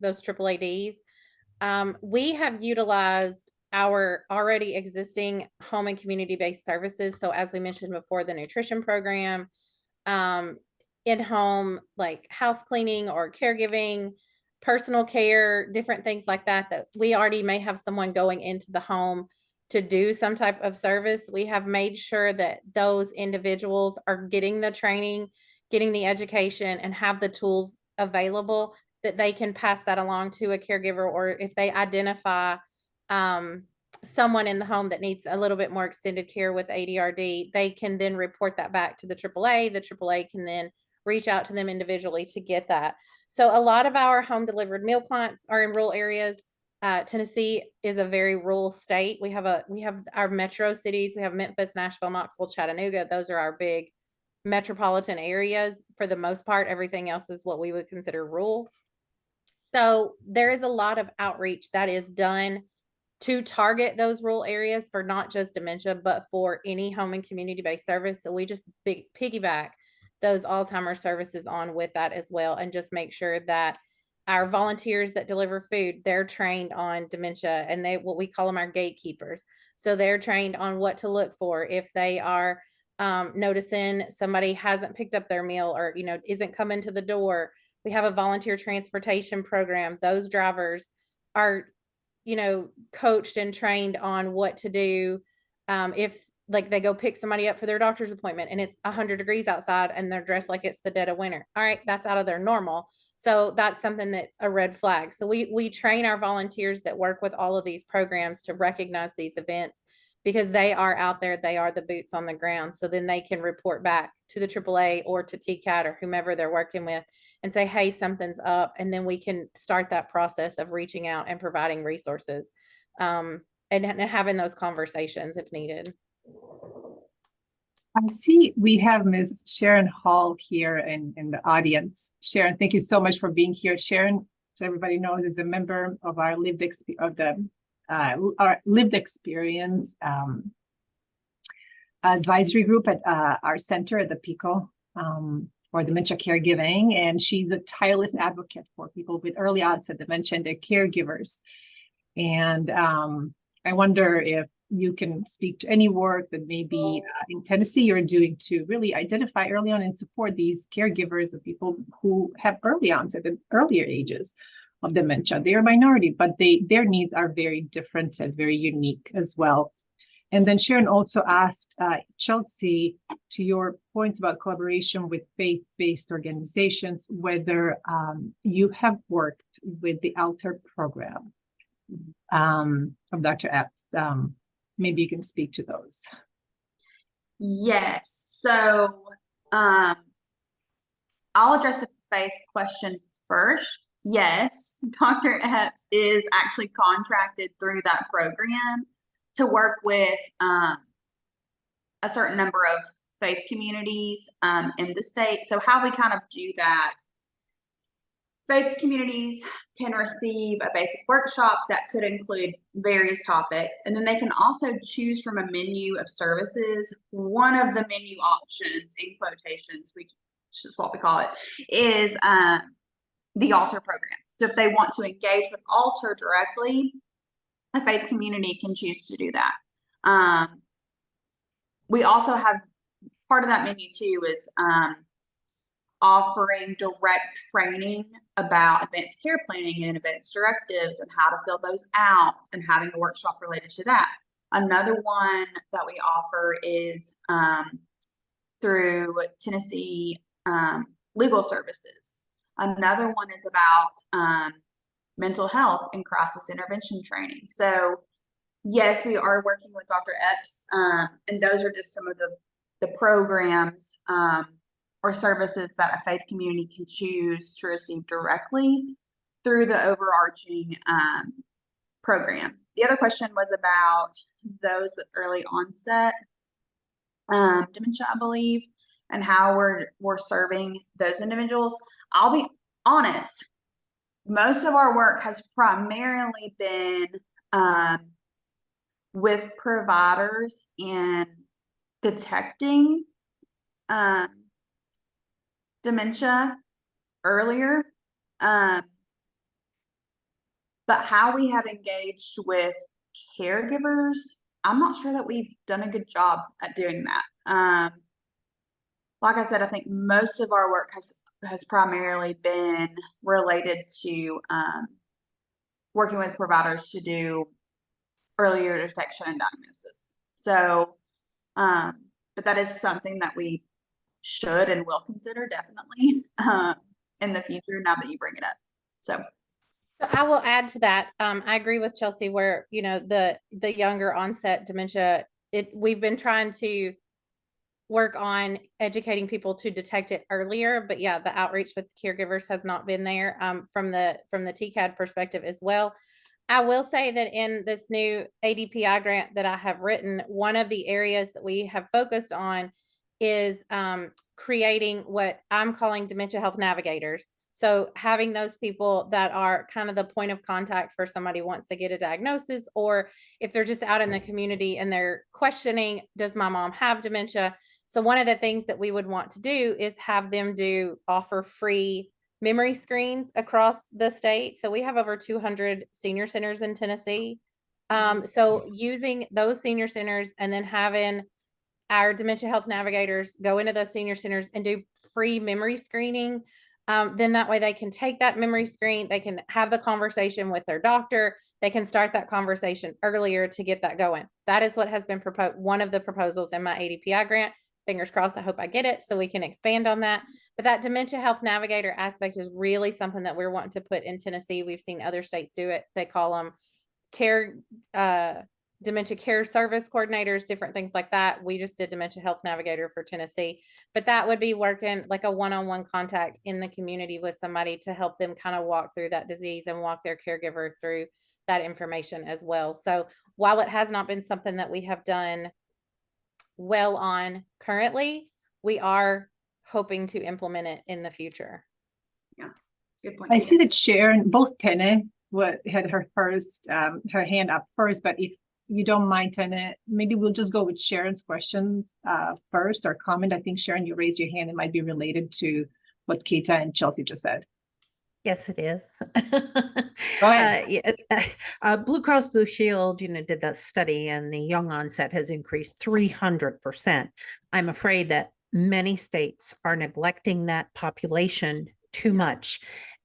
those AAADs, we have utilized our already existing home and community-based services. So as we mentioned before, the nutrition program, in-home, like house cleaning or caregiving, personal care, different things like that, that we already may have someone going into the home to do some type of service. We have made sure that those individuals are getting the training, getting the education, and have the tools available that they can pass that along to a caregiver, or if they identify someone in the home that needs a little bit more extended care with ADRD, they can then report that back to the AAA. The AAA can then reach out to them individually to get that. So a lot of our home delivered meal clients are in rural areas. Tennessee is a very rural state. We have our metro cities. We have Memphis, Nashville, Knoxville, Chattanooga. Those are our big metropolitan areas. For the most part, everything else is what we would consider rural. So there is a lot of outreach that is done to target those rural areas for not just dementia, but for any home and community-based service. So we just piggyback those Alzheimer's services on with that as well, and just make sure that our volunteers that deliver food, they're trained on dementia, and what we call them our gatekeepers. So they're trained on what to look for if they are noticing somebody hasn't picked up their meal, or isn't coming to the door. We have a volunteer transportation program. Those drivers you know, coached and trained on what to do. If like they go pick somebody up for their doctor's appointment and it's 100 degrees outside and they're dressed like it's the dead of winter. All right, that's out of their normal. So that's something that's a red flag. So we train our volunteers that work with all of these programs to recognize these events, because they are out there, they are the boots on the ground. So then they can report back to the AAA or to TCAT or whomever they're working with and say, hey, something's up. And then we can start that process of reaching out and providing resources, and having those conversations if needed. I see we have Ms. Sharon Hall here in the audience. Sharon, thank you so much for being here. Sharon, so everybody knows, is a member of our lived experience advisory group at our center at the PICO for dementia caregiving, and she's a tireless advocate for people with early onset dementia and their caregivers. And I wonder if you can speak to any work that maybe in Tennessee you're doing to really identify early on and support these caregivers of people who have early onset and earlier ages of dementia. They are a minority, but their needs are very different and very unique as well. And then Sharon also asked Chelsea, to your points about collaboration with faith-based organizations, whether you have worked with the ALTER program of Dr. Epps. Maybe you can speak to those. Yes. So I'll address the faith question first. Yes, Dr. Epps is actually contracted through that program to work with a certain number of faith communities in the state. So how we kind of do that, faith communities can receive a basic workshop that could include various topics, and then they can also choose from a menu of services. One of the menu options, in quotations, which is what we call it, is the ALTER program. So if they want to engage with ALTER directly, a faith community can choose to do that. We also have part of that menu too is offering direct training about advanced care planning and advanced directives and how to fill those out, and having a workshop related to that. Another one that we offer is through Tennessee Legal Services. Another one is about mental health and crisis intervention training. So yes, we are working with Dr. Epps, and those are just some of the programs or services that a faith community can choose to receive directly through the overarching program. The other question was about those with early onset dementia, I believe, and how we're serving those individuals. I'll be honest, most of our work has primarily been with providers in detecting dementia earlier, but how we have engaged with caregivers, I'm not sure that we've done a good job at doing that. Like I said, I think most of our work has primarily been related to working with providers to do earlier detection and diagnosis. So, but that is something that we should and will consider definitely in the future, now that you bring it up. So I will add to that. I agree with Chelsea where, you know, the younger onset dementia, we've been trying to work on educating people to detect it earlier, but yeah, the outreach with caregivers has not been there from the TCAD perspective as well. I will say that in this new ADPI grant that I have written, one of the areas that we have focused on is creating what I'm calling dementia health navigators. So having those people that are kind of the point of contact for somebody once they get a diagnosis, or if they're just out in the community and they're questioning, does my mom have dementia? So one of the things that we would want to do is have them offer free memory screens across the state. So we have over 200 senior centers in Tennessee. So using those senior centers and then having our dementia health navigators go into those senior centers and do free memory screening then that way they can take that memory screen, they can have the conversation with their doctor, they can start that conversation earlier to get that going. That is what has been proposed, one of the proposals in my ADPI grant. Fingers crossed, I hope I get it so we can expand on that. But that dementia health navigator aspect is really something that we're wanting to put in Tennessee. We've seen other states do it. They call them dementia care service coordinators, different things like that. We just did dementia health navigator for Tennessee, but that would be working like a one-on-one contact in the community with somebody to help them kind of walk through that disease and walk their caregiver through that information as well. So while it has not been something that we have done well on currently, we are hoping to implement it in the future. Yeah, good point. I see that Sharon, both Tene had her hand up first, but if you don't mind, Tene, maybe we'll just go with Sharon's questions first or comment. I think Sharon, you raised your hand. It might be related to what Keita and Chelsea just said. Yes, it is. Go ahead. Blue Cross Blue Shield, did that study, and the young onset has increased 300%. I'm afraid that many states are neglecting that population too much.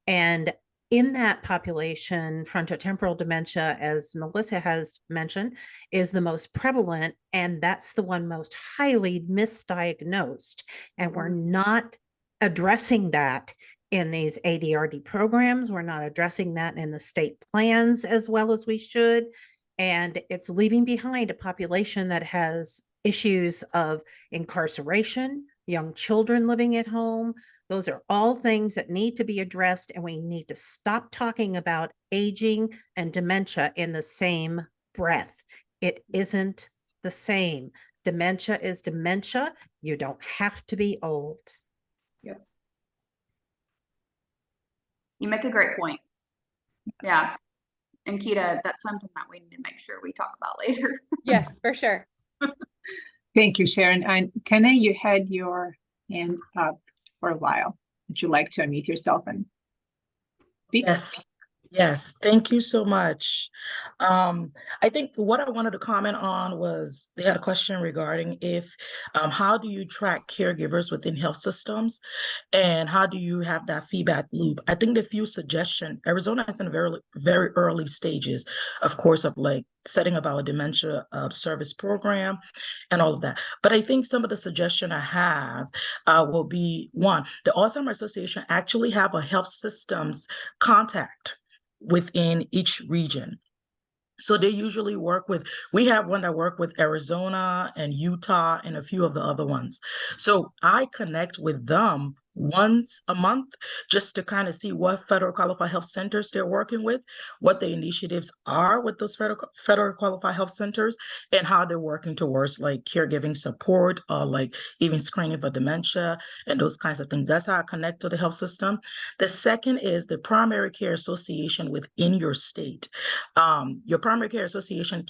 And in that population, frontotemporal dementia, as Melissa has mentioned, is the most prevalent, and that's the one most highly misdiagnosed. And we're not addressing that in these ADRD programs. We're not addressing that in the state plans as well as we should. And it's leaving behind a population that has issues of incarceration, young children living at home. Those are all things that need to be addressed, and we need to stop talking about aging and dementia in the same breath. It isn't the same. Dementia is dementia. You don't have to be old. Yep. You make a great point. Yeah. And Keita, that's something that we need to make sure we talk about later. Yes, for sure. Thank you, Sharon. And Tene, you had your hand up for a while. Would you like to unmute yourself and speak? Yes, thank you so much. I think what I wanted to comment on was they had a question regarding how do you track caregivers within health systems, and how do you have that feedback loop? I think the few suggestions, Arizona is in very, very early stages, of course, of like setting up our dementia service program and all of that. But I think some of the suggestion I have will be, one, the Alzheimer's Association actually have a health systems contact within each region. So they usually we have one that work with Arizona and Utah and a few of the other ones. So I connect with them once a month just to kind of see what federal qualified health centers they're working with, what the initiatives are with those federal qualified health centers, and how they're working towards like caregiving support or like even screening for dementia and those kinds of things. That's how I connect to the health system. The second is the primary care association within your state. Your primary care association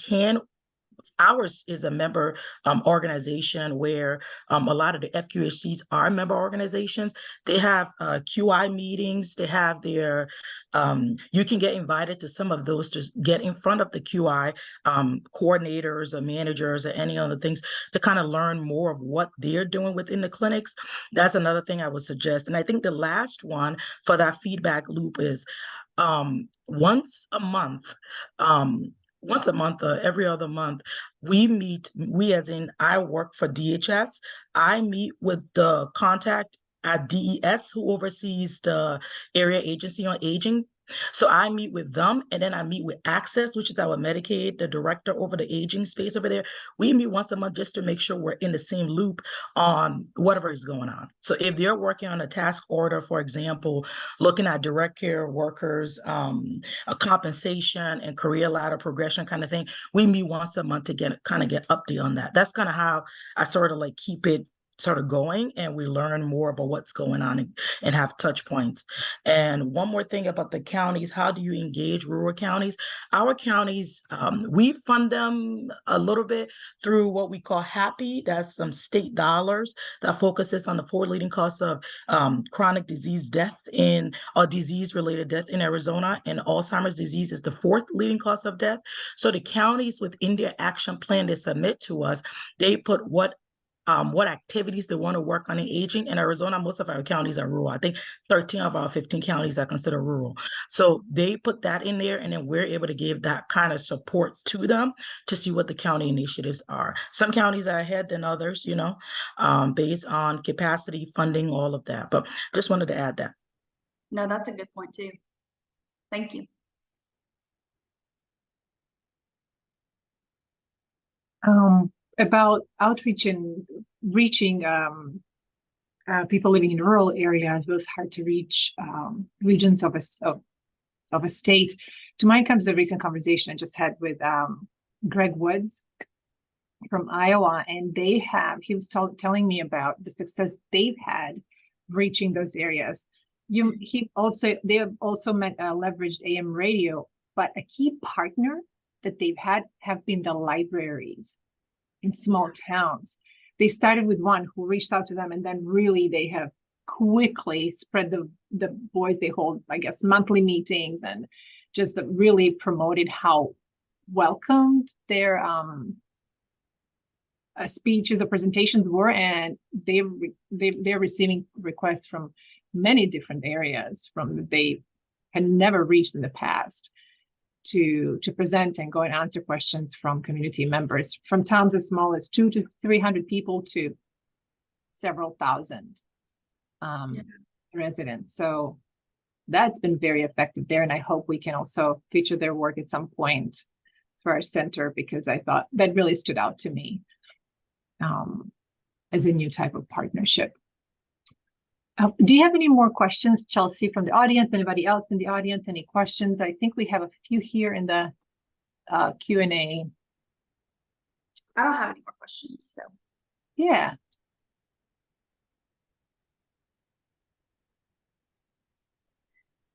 ours is a member organization where a lot of the FQHCs are member organizations. They have QI meetings. They have their, you can get invited to some of those to get in front of the QI coordinators or managers or any other things to kind of learn more of what they're doing within the clinics. That's another thing I would suggest. And I think the last one for that feedback loop is once a month, or every other month, we as in I work for DHS, I meet with the contact at DES who oversees the Area Agency on Aging. So I meet with them, and then I meet with Access, which is our Medicaid, the director over the aging space over there. We meet once a month just to make sure we're in the same loop on whatever is going on. So if they're working on a task order, for example, looking at direct care workers, a compensation and career ladder progression kind of thing, we meet once a month to get update on that. That's kind of how I sort of like keep it sort of going, and we learn more about what's going on and have touch points. And one more thing about the counties, how do you engage rural counties? Our counties, we fund them a little bit through what we call HAPPY. That's some state dollars that focuses on the 4 leading causes of chronic disease death or disease-related death in Arizona, and Alzheimer's disease is the 4th leading cause of death. So the counties within their action plan they submit to us, they put what what activities they want to work on in aging. In Arizona, most of our counties are rural. I think 13 of our 15 counties are considered rural. So they put that in there, and then we're able to give that kind of support to them to see what the county initiatives are. Some counties are ahead than others, based on capacity, funding, all of that. But just wanted to add that. No, that's a good point too. Thank you. About outreach and reaching people living in rural areas, those hard to reach regions of a state. To mind comes the recent conversation I just had with Greg Woods from Iowa, and he was telling me about the success they've had reaching those areas. They have also leveraged AM radio, but a key partner that they've had have been the libraries in small towns. They started with one who reached out to them, and then really they have quickly spread the voice. They hold, I guess, monthly meetings and just really promoted how welcomed their speeches or presentations were, and they're receiving requests from many different areas from that they had never reached in the past to present and go and answer questions from community members, from towns as small as 200 to 300 people to several thousand residents. So that's been very effective there, and I hope we can also feature their work at some point for our center, because I thought that really stood out to me as a new type of partnership. Do you have any more questions, Chelsea, from the audience? Anybody else in the audience? Any questions? I think we have a few here in the Q&A. I don't have any more questions, so. Yeah.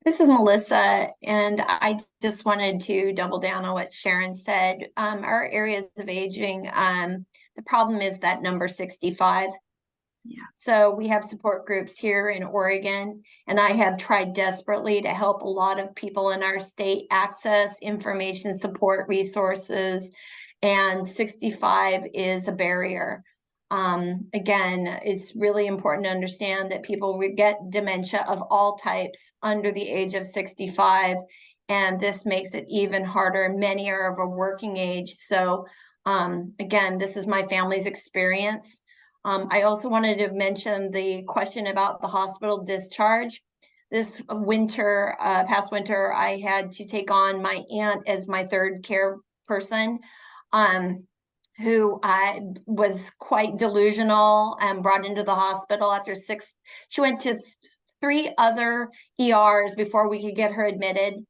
This is Melissa, and I just wanted to double down on what Sharon said. Our areas of aging, the problem is that number 65. Yeah. So we have support groups here in Oregon, and I have tried desperately to help a lot of people in our state access information, support, resources, and 65 is a barrier. Again, it's really important to understand that people will get dementia of all types under the age of 65, and this makes it even harder. Many are of a working age. So again, this is my family's experience. I also wanted to mention the question about the hospital discharge. This winter, past winter, I had to take on my aunt as my third care person, who was quite delusional and brought into the hospital after she went to 3 other ERs before we could get her admitted.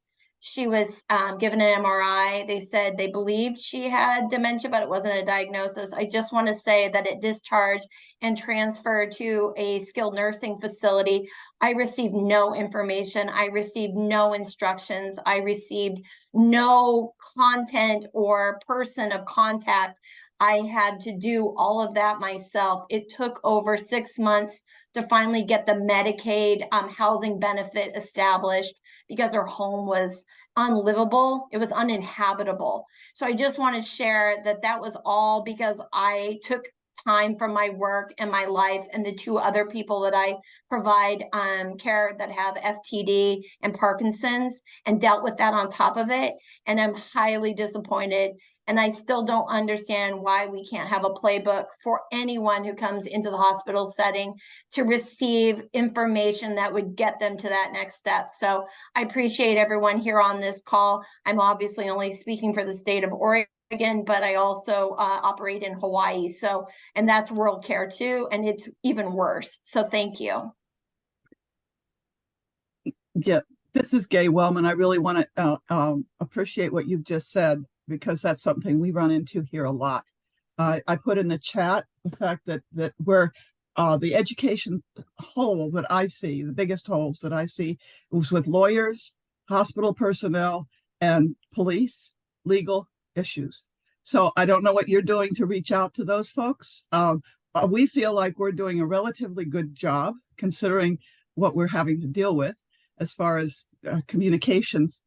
She was given an MRI. They said they believed she had dementia, but it wasn't a diagnosis. I just want to say that at discharge and transfer to a skilled nursing facility, I received no information. I received no instructions. I received no content or person of contact. I had to do all of that myself. It took over 6 months to finally get the Medicaid housing benefit established, because her home was unlivable. It was uninhabitable. So I just want to share that that was all because I took time from my work and my life and the 2 other people that I provide care that have FTD and Parkinson's, and dealt with that on top of it. And I'm highly disappointed. And I still don't understand why we can't have a playbook for anyone who comes into the hospital setting to receive information that would get them to that next step. So I appreciate everyone here on this call. I'm obviously only speaking for the state of Oregon, but I also operate in Hawaii. So, and that's rural care too, and it's even worse. So thank you. Yeah, this is Gay Wellman. I really want to appreciate what you've just said, because that's something we run into here a lot. I put in the chat the fact that we're the education hole that I see, the biggest holes that I see, was with lawyers, hospital personnel, and police legal issues. So I don't know what you're doing to reach out to those folks. We feel like we're doing a relatively good job considering what we're having to deal with as far as communications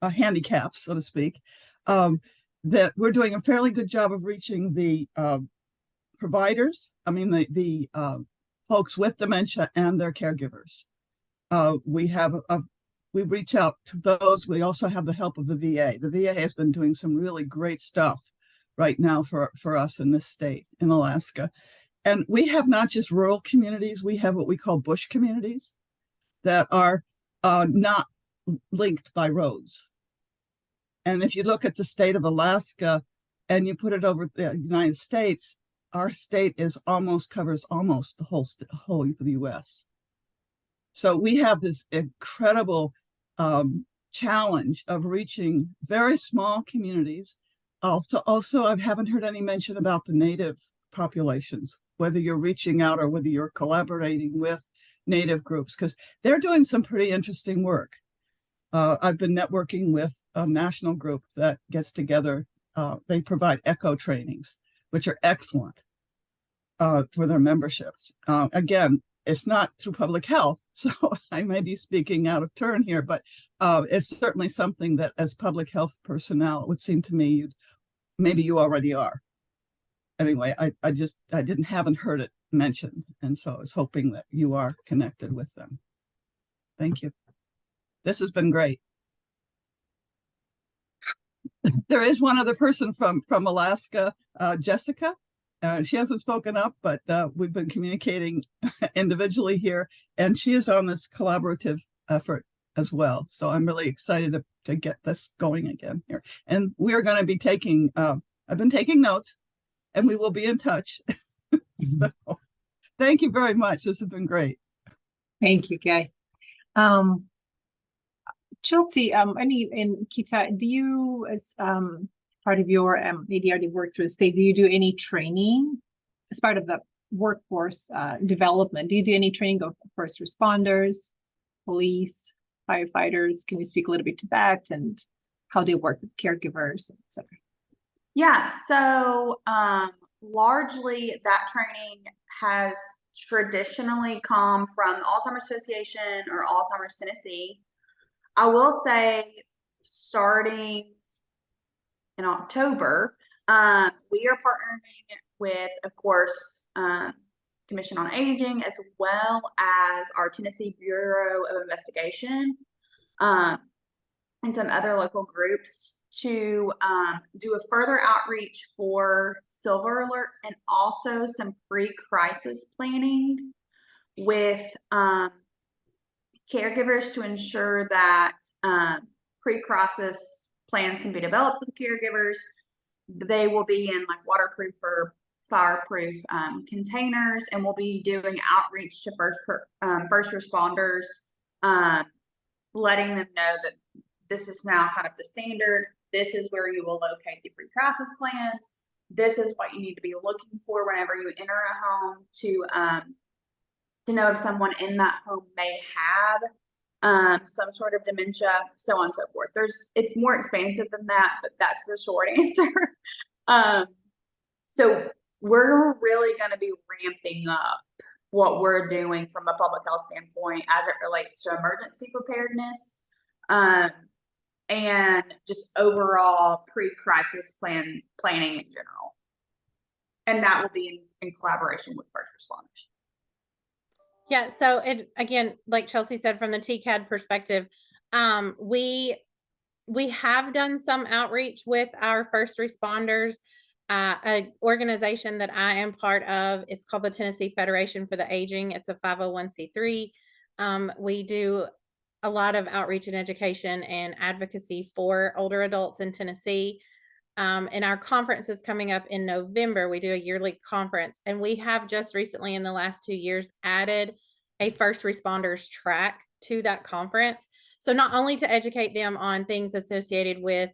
handicaps, so to speak, that we're doing a fairly good job of reaching the providers, I mean, the folks with dementia and their caregivers. We reach out to those. We also have the help of the VA. The VA has been doing some really great stuff right now for us in this state, in Alaska. And we have not just rural communities, we have what we call bush communities that are not linked by roads. And if you look at the state of Alaska and you put it over the United States, our state covers almost the whole of the US. So we have this incredible challenge of reaching very small communities. Also, I haven't heard any mention about the Native populations, whether you're reaching out or whether you're collaborating with Native groups, because they're doing some pretty interesting work. I've been networking with a national group that gets together. They provide echo trainings, which are excellent for their memberships. Again, it's not through public health, so I may be speaking out of turn here, but it's certainly something that as public health personnel, it would seem to me maybe you already are. Anyway, I haven't heard it mentioned, and so I was hoping that you are connected with them. Thank you. This has been great. There is one other person from Alaska, Jessica. She hasn't spoken up, but we've been communicating individually here, and she is on this collaborative effort as well. So I'm really excited to get this going again here. And we're going to be taking, I've been taking notes, and we will be in touch. So thank you very much. This has been great. Thank you, Kay. Chelsea, and Kita, do you, as part of your ADRD work through the state, do you do any training as part of the workforce development? Do you do any training of first responders, police, firefighters? Can you speak a little bit to that and how they work with caregivers, etc.? Yeah, so largely that training has traditionally come from the Alzheimer's Association or Alzheimer's Tennessee. I will say, starting in October, we are partnering with, of course, Commission on Aging, as well as our Tennessee Bureau of Investigation, and some other local groups to do a further outreach for Silver Alert and also some pre-crisis planning with caregivers to ensure that pre-crisis plans can be developed with caregivers. They will be in like waterproof or fireproof containers, and we'll be doing outreach to first responders, letting them know that this is now kind of the standard. This is where you will locate the pre-crisis plans. This is what you need to be looking for whenever you enter a home to know if someone in that home may have some sort of dementia, so on and so forth. It's more expansive than that, but that's the short answer. So we're really going to be ramping up what we're doing from a public health standpoint as it relates to emergency preparedness, and just overall pre-crisis planning in general. And that will be in collaboration with first responders. Yeah, so again, like Chelsea said, from the TCAD perspective, we have done some outreach with our first responders. An organization that I am part of, it's called the Tennessee Federation for the Aging. It's a 501c3. We do a lot of outreach and education and advocacy for older adults in Tennessee. And our conference is coming up in November. We do a yearly conference, and we have just recently in the last 2 years added a first responders track to that conference. So not only to educate them on things associated with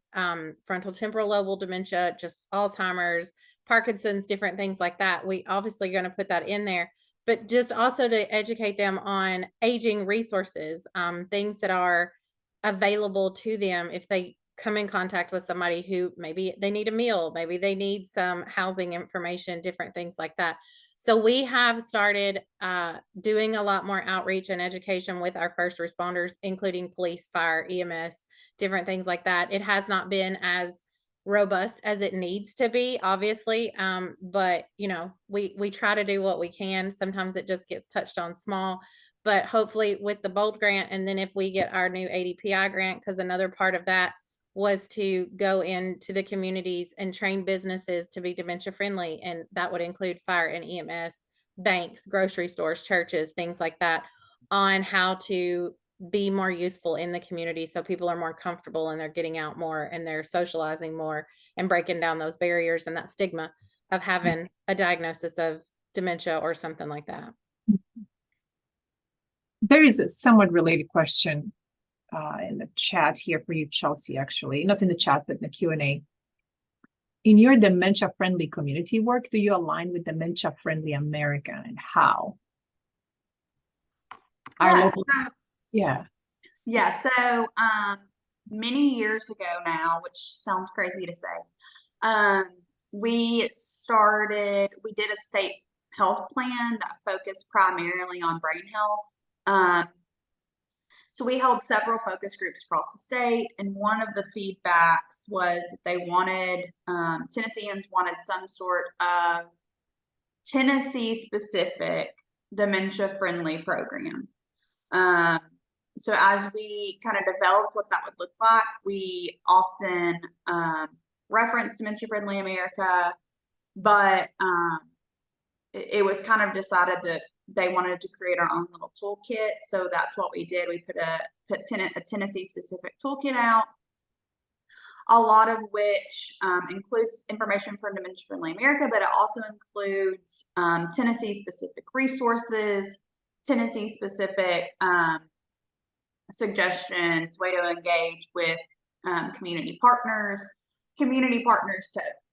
frontal temporal lobe dementia, just Alzheimer's, Parkinson's, different things like that. We obviously are going to put that in there, but just also to educate them on aging resources, things that are available to them if they come in contact with somebody who maybe they need a meal, maybe they need some housing information, different things like that. So we have started doing a lot more outreach and education with our first responders, including police, fire, EMS, different things like that. It has not been as robust as it needs to be, obviously. But you know, we try to do what we can. Sometimes it just gets touched on small, but hopefully with the BOLD grant, and then if we get our new ADPI grant, because another part of that was to go into the communities and train businesses to be dementia friendly, and that would include fire and EMS, banks, grocery stores, churches, things like that, on how to be more useful in the community so people are more comfortable and they're getting out more and they're socializing more and breaking down those barriers and that stigma of having a diagnosis of dementia or something like that. There is a somewhat related question in the chat here for you, Chelsea, actually. Not in the chat, but in the Q&A. In your dementia-friendly community work, do you align with Dementia-Friendly America, and how? Our Yes, local, so- yeah. Yeah, so many years ago now, which sounds crazy to say, we did a state health plan that focused primarily on brain health. So we held several focus groups across the state, and one of the feedbacks was that they wanted, Tennesseans wanted some sort of Tennessee-specific dementia-friendly program. So as we kind of developed what that would look like, we often reference Dementia Friendly America, but it was kind of decided that they wanted to create our own little toolkit. So that's what we did. We put a Tennessee specific toolkit out, a lot of which includes information from Dementia Friendly America, but it also includes Tennessee specific resources, Tennessee specific suggestions, way to engage with community partners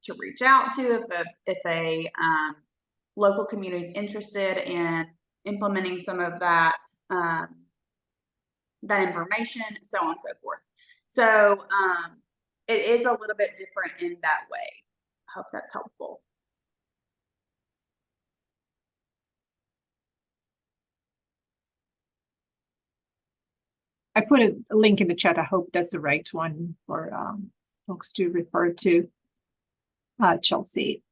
to reach out to if a local community is interested in implementing some of that that information, so on and so forth. So it is a little bit different in that way. I hope that's helpful. I put a link in the chat. I hope that's the right one for folks to refer to, Chelsea.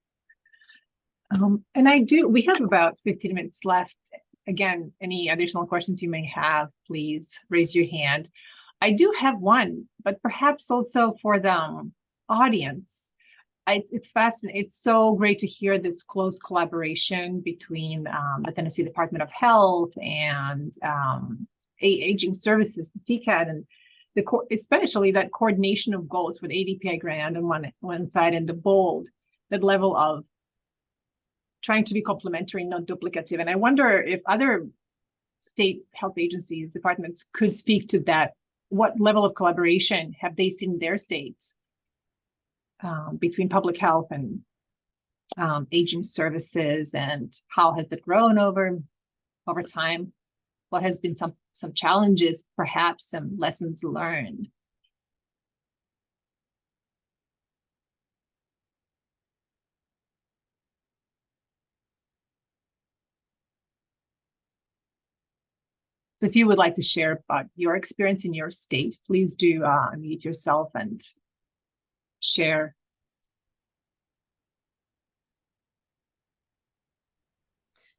And we have about 15 minutes left. Again, any additional questions you may have, please raise your hand. I do have one, but perhaps also for the audience. It's fascinating. It's so great to hear this close collaboration between the Tennessee Department of Health and Aging Services, TCAD, and especially that coordination of goals for the ADPI grant on one side, and the BOLD, that level of trying to be complementary, not duplicative. And I wonder if other state health agencies, departments could speak to that. What level of collaboration have they seen in their states between public health and aging services, and how has it grown over time? What has been some challenges, perhaps some lessons learned? So if you would like to share about your experience in your state, please do unmute yourself and share.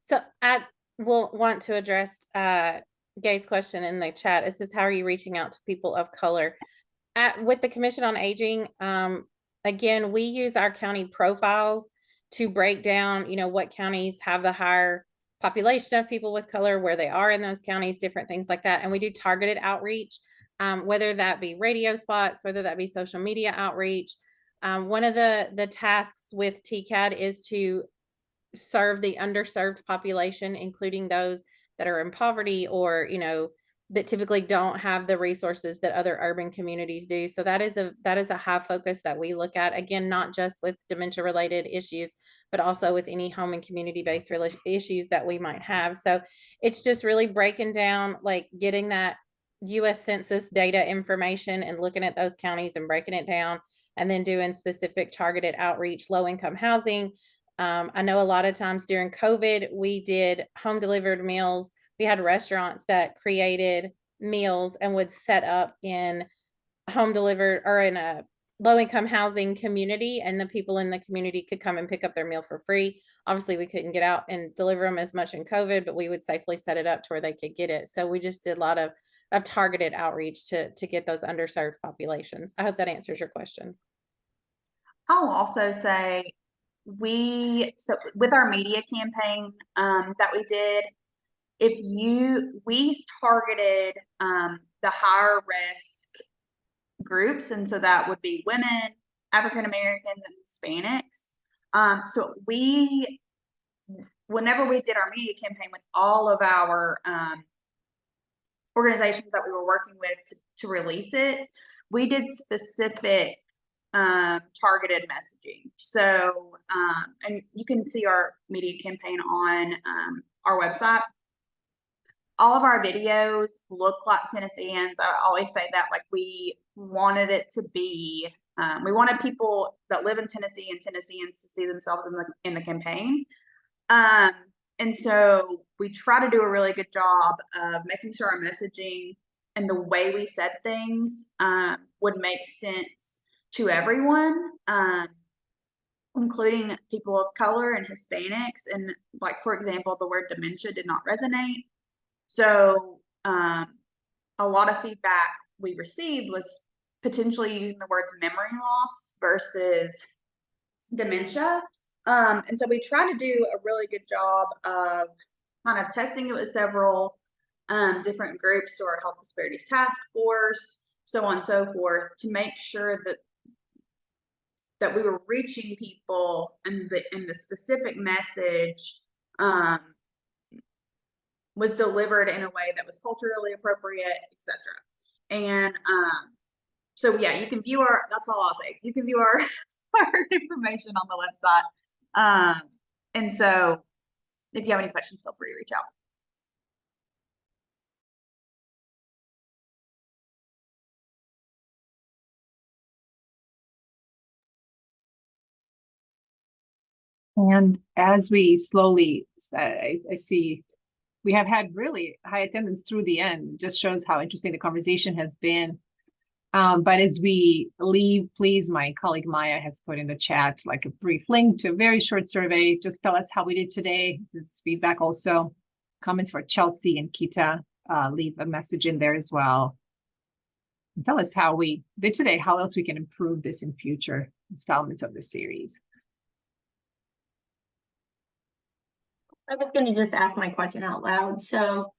So I will want to address Gay's question in the chat. It says, how are you reaching out to people of color? With the Commission on Aging, again, we use our county profiles to break down, what counties have the higher population of people with color, where they are in those counties, different things like that. And we do targeted outreach, whether that be radio spots, whether that be social media outreach. One of the tasks with TCAD is to serve the underserved population, including those that are in poverty or, that typically don't have the resources that other urban communities do. So that is a high focus that we look at, again, not just with dementia related issues, but also with any home and community based issues that we might have. So it's just really breaking down, like getting that US Census data information and looking at those counties and breaking it down, and then doing specific targeted outreach, low income housing. I know a lot of times during COVID, we did home delivered meals. We had restaurants that created meals and would set up in home delivered or in a low-income housing community, and the people in the community could come and pick up their meal for free. Obviously, we couldn't get out and deliver them as much in COVID, but we would safely set it up to where they could get it. So we just did a lot of targeted outreach to get those underserved populations. I hope that answers your question. I'll also say so with our media campaign that we did, we targeted the higher risk groups, and so that would be women, African Americans, and Hispanics. So whenever we did our media campaign with all of our organizations that we were working with to release it, we did specific targeted messaging. So and you can see our media campaign on our website. All of our videos look like Tennesseans. I always say that, like, we wanted it to be, we wanted people that live in Tennessee and Tennesseans to see themselves in the campaign. And so we try to do a really good job of making sure our messaging and the way we said things would make sense to everyone, including people of color and Hispanics. And, like, for example, the word dementia did not resonate. So a lot of feedback we received was potentially using the words memory loss versus dementia. And so we try to do a really good job of kind of testing it with several different groups, so our Health Disparities Task Force, so on and so forth, to make sure that we were reaching people and the specific message was delivered in a way that was culturally appropriate, etc. And so yeah, you can view that's all I'll say. You can view our information on the website. And so if you have any questions, feel free to reach out. And as we slowly, I see we have had really high attendance through the end. It just shows how interesting the conversation has been. But as we leave, please, my colleague Maya has put in the chat like a brief link to a very short survey. Just tell us how we did today. This feedback also. Comments for Chelsea and Kita. Leave a message in there as well. And tell us how we did today, how else we can improve this in future installments of the series. I was going to just ask my question out loud. So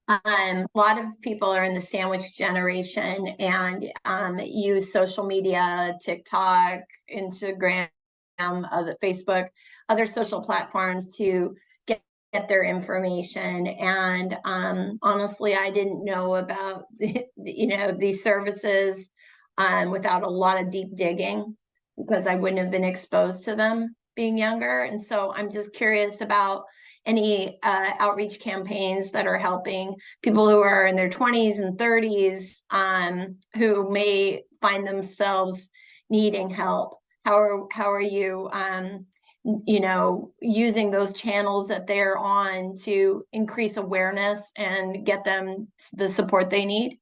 a lot of people are in the sandwich generation and use social media, TikTok, Instagram, Facebook, other social platforms to get their information. And honestly, I didn't know about these services without a lot of deep digging, because I wouldn't have been exposed to them being younger. And so I'm just curious about any outreach campaigns that are helping people who are in their 20s and 30s who may find themselves needing help. How are you using those channels that they're on to increase awareness and get them the support they need?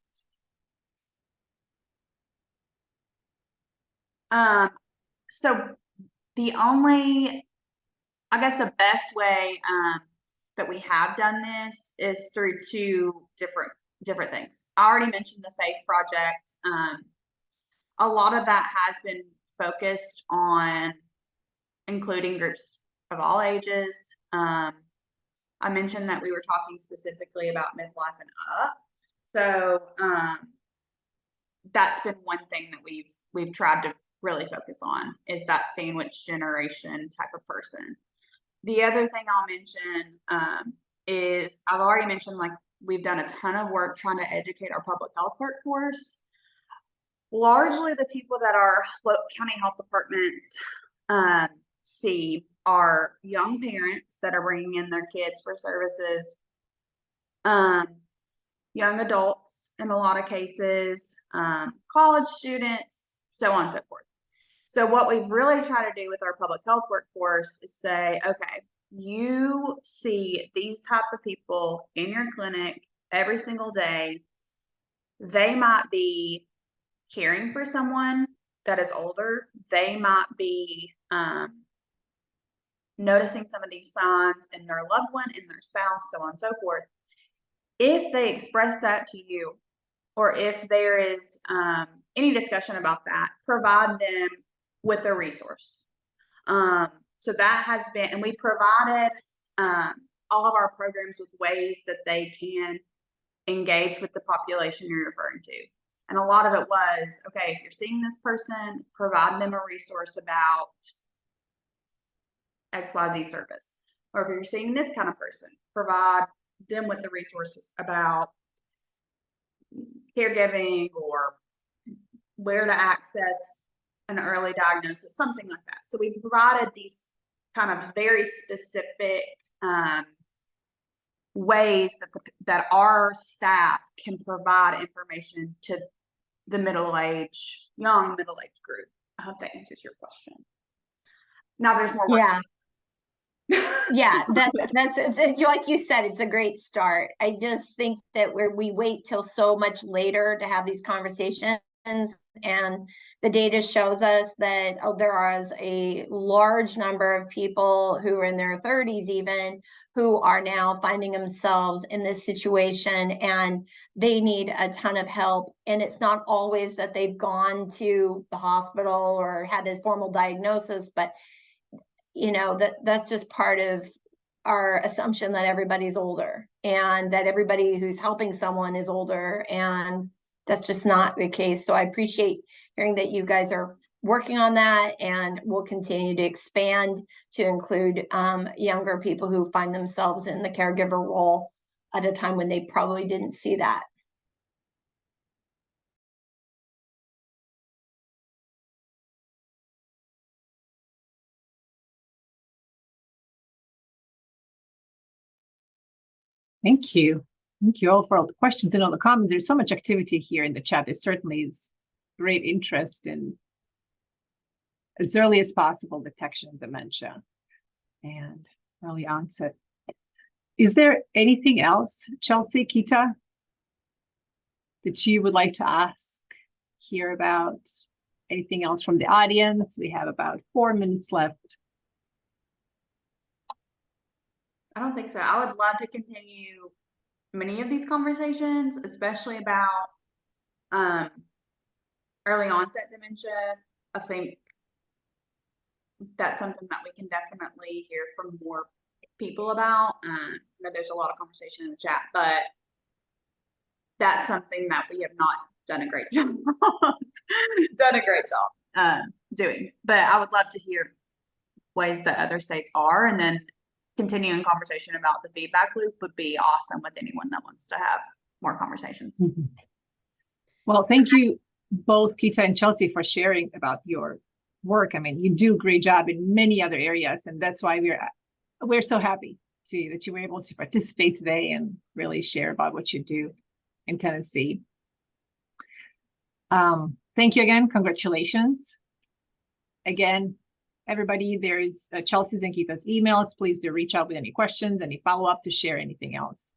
So I guess the best way that we have done this is through two different things. I already mentioned the Faith Project. A lot of that has been focused on including groups of all ages. I mentioned that we were talking specifically about midlife and up. So that's been one thing that we've tried to really focus on, is that sandwich generation type of person. The other thing I'll mention is I've already mentioned, like, we've done a ton of work trying to educate our public health workforce. Largely the people that our county health departments see are young parents that are bringing in their kids for services, young adults in a lot of cases, college students, so on and so forth. So what we've really tried to do with our public health workforce is say, okay, you see these type of people in your clinic every single day. They might be caring for someone that is older, they might be noticing some of these signs in their loved one, in their spouse, so on and so forth. If they express that to you, or if there is any discussion about that, provide them with a resource. So that has been, and we provided all of our programs with ways that they can engage with the population you're referring to. And a lot of it was, okay, if you're seeing this person, provide them a resource about XYZ service. Or if you're seeing this kind of person, provide them with the resources about caregiving or where to access an early diagnosis, something like that. So we provided these kind of very specific ways that our staff can provide information to the young middle-aged group. I hope that answers your question. Now there's more work. Yeah. Yeah, that's like you said, it's a great start. I just think that we wait till so much later to have these conversations, and the data shows us that there is a large number of people who are in their 30s even who are now finding themselves in this situation, and they need a ton of help. And it's not always that they've gone to the hospital or had a formal diagnosis, but you know, that's just part of our assumption that everybody's older and that everybody who's helping someone is older, and that's just not the case. So I appreciate hearing that you guys are working on that, and we'll continue to expand to include younger people who find themselves in the caregiver role at a time when they probably didn't see that. Thank you. Thank you all for all the questions and all the comments. There's so much activity here in the chat. There certainly is great interest in as early as possible detection of dementia and early onset. Is there anything else, Chelsea, Kita, that you would like to ask, hear about? Anything else from the audience? We have about 4 minutes left. I don't think so. I would love to continue many of these conversations, especially about early onset dementia. I think that's something that we can definitely hear from more people about. I know there's a lot of conversation in the chat, but that's something that we have not done a great job doing. But I would love to hear ways that other states are, and then continuing conversation about the feedback loop would be awesome with anyone that wants to have more conversations. Mm-hmm. Well, thank you both, Kita and Chelsea, for sharing about your work. I mean, you do a great job in many other areas, and that's why we're so happy that you were able to participate today and really share about what you do in Tennessee. Thank you again. Congratulations. Again, everybody, there's Chelsea's and Kita's emails. Please do reach out with any questions, any follow-up, to share anything else.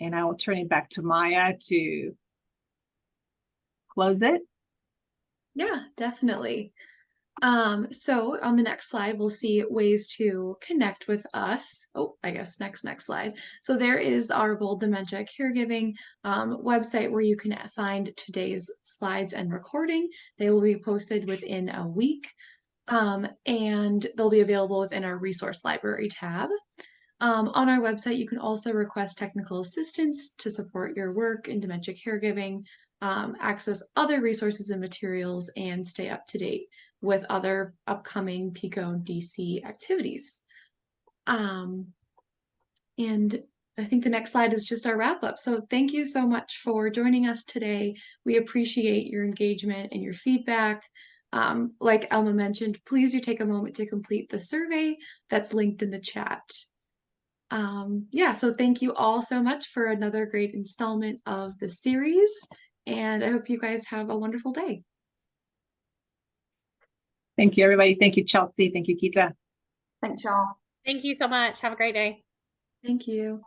And I will turn it back to Maya to close it. Yeah, definitely. So on the next slide, we'll see ways to connect with us. Oh, I guess next slide. So there is our Bold Dementia Caregiving website where you can find today's slides and recording. They will be posted within a week, and they'll be available within our resource library tab. On our website, you can also request technical assistance to support your work in dementia caregiving, access other resources and materials, and stay up to date with other upcoming PICO DC activities. And I think the next slide is just our wrap up. So thank you so much for joining us today. We appreciate your engagement and your feedback. Like Elma mentioned, please do take a moment to complete the survey that's linked in the chat. Yeah, so thank you all so much for another great installment of the series, and I hope you guys have a wonderful day. Thank you, everybody. Thank you, Chelsea. Thank you, Kita. Thanks, y'all. Thank you so much. Have a great day. Thank you.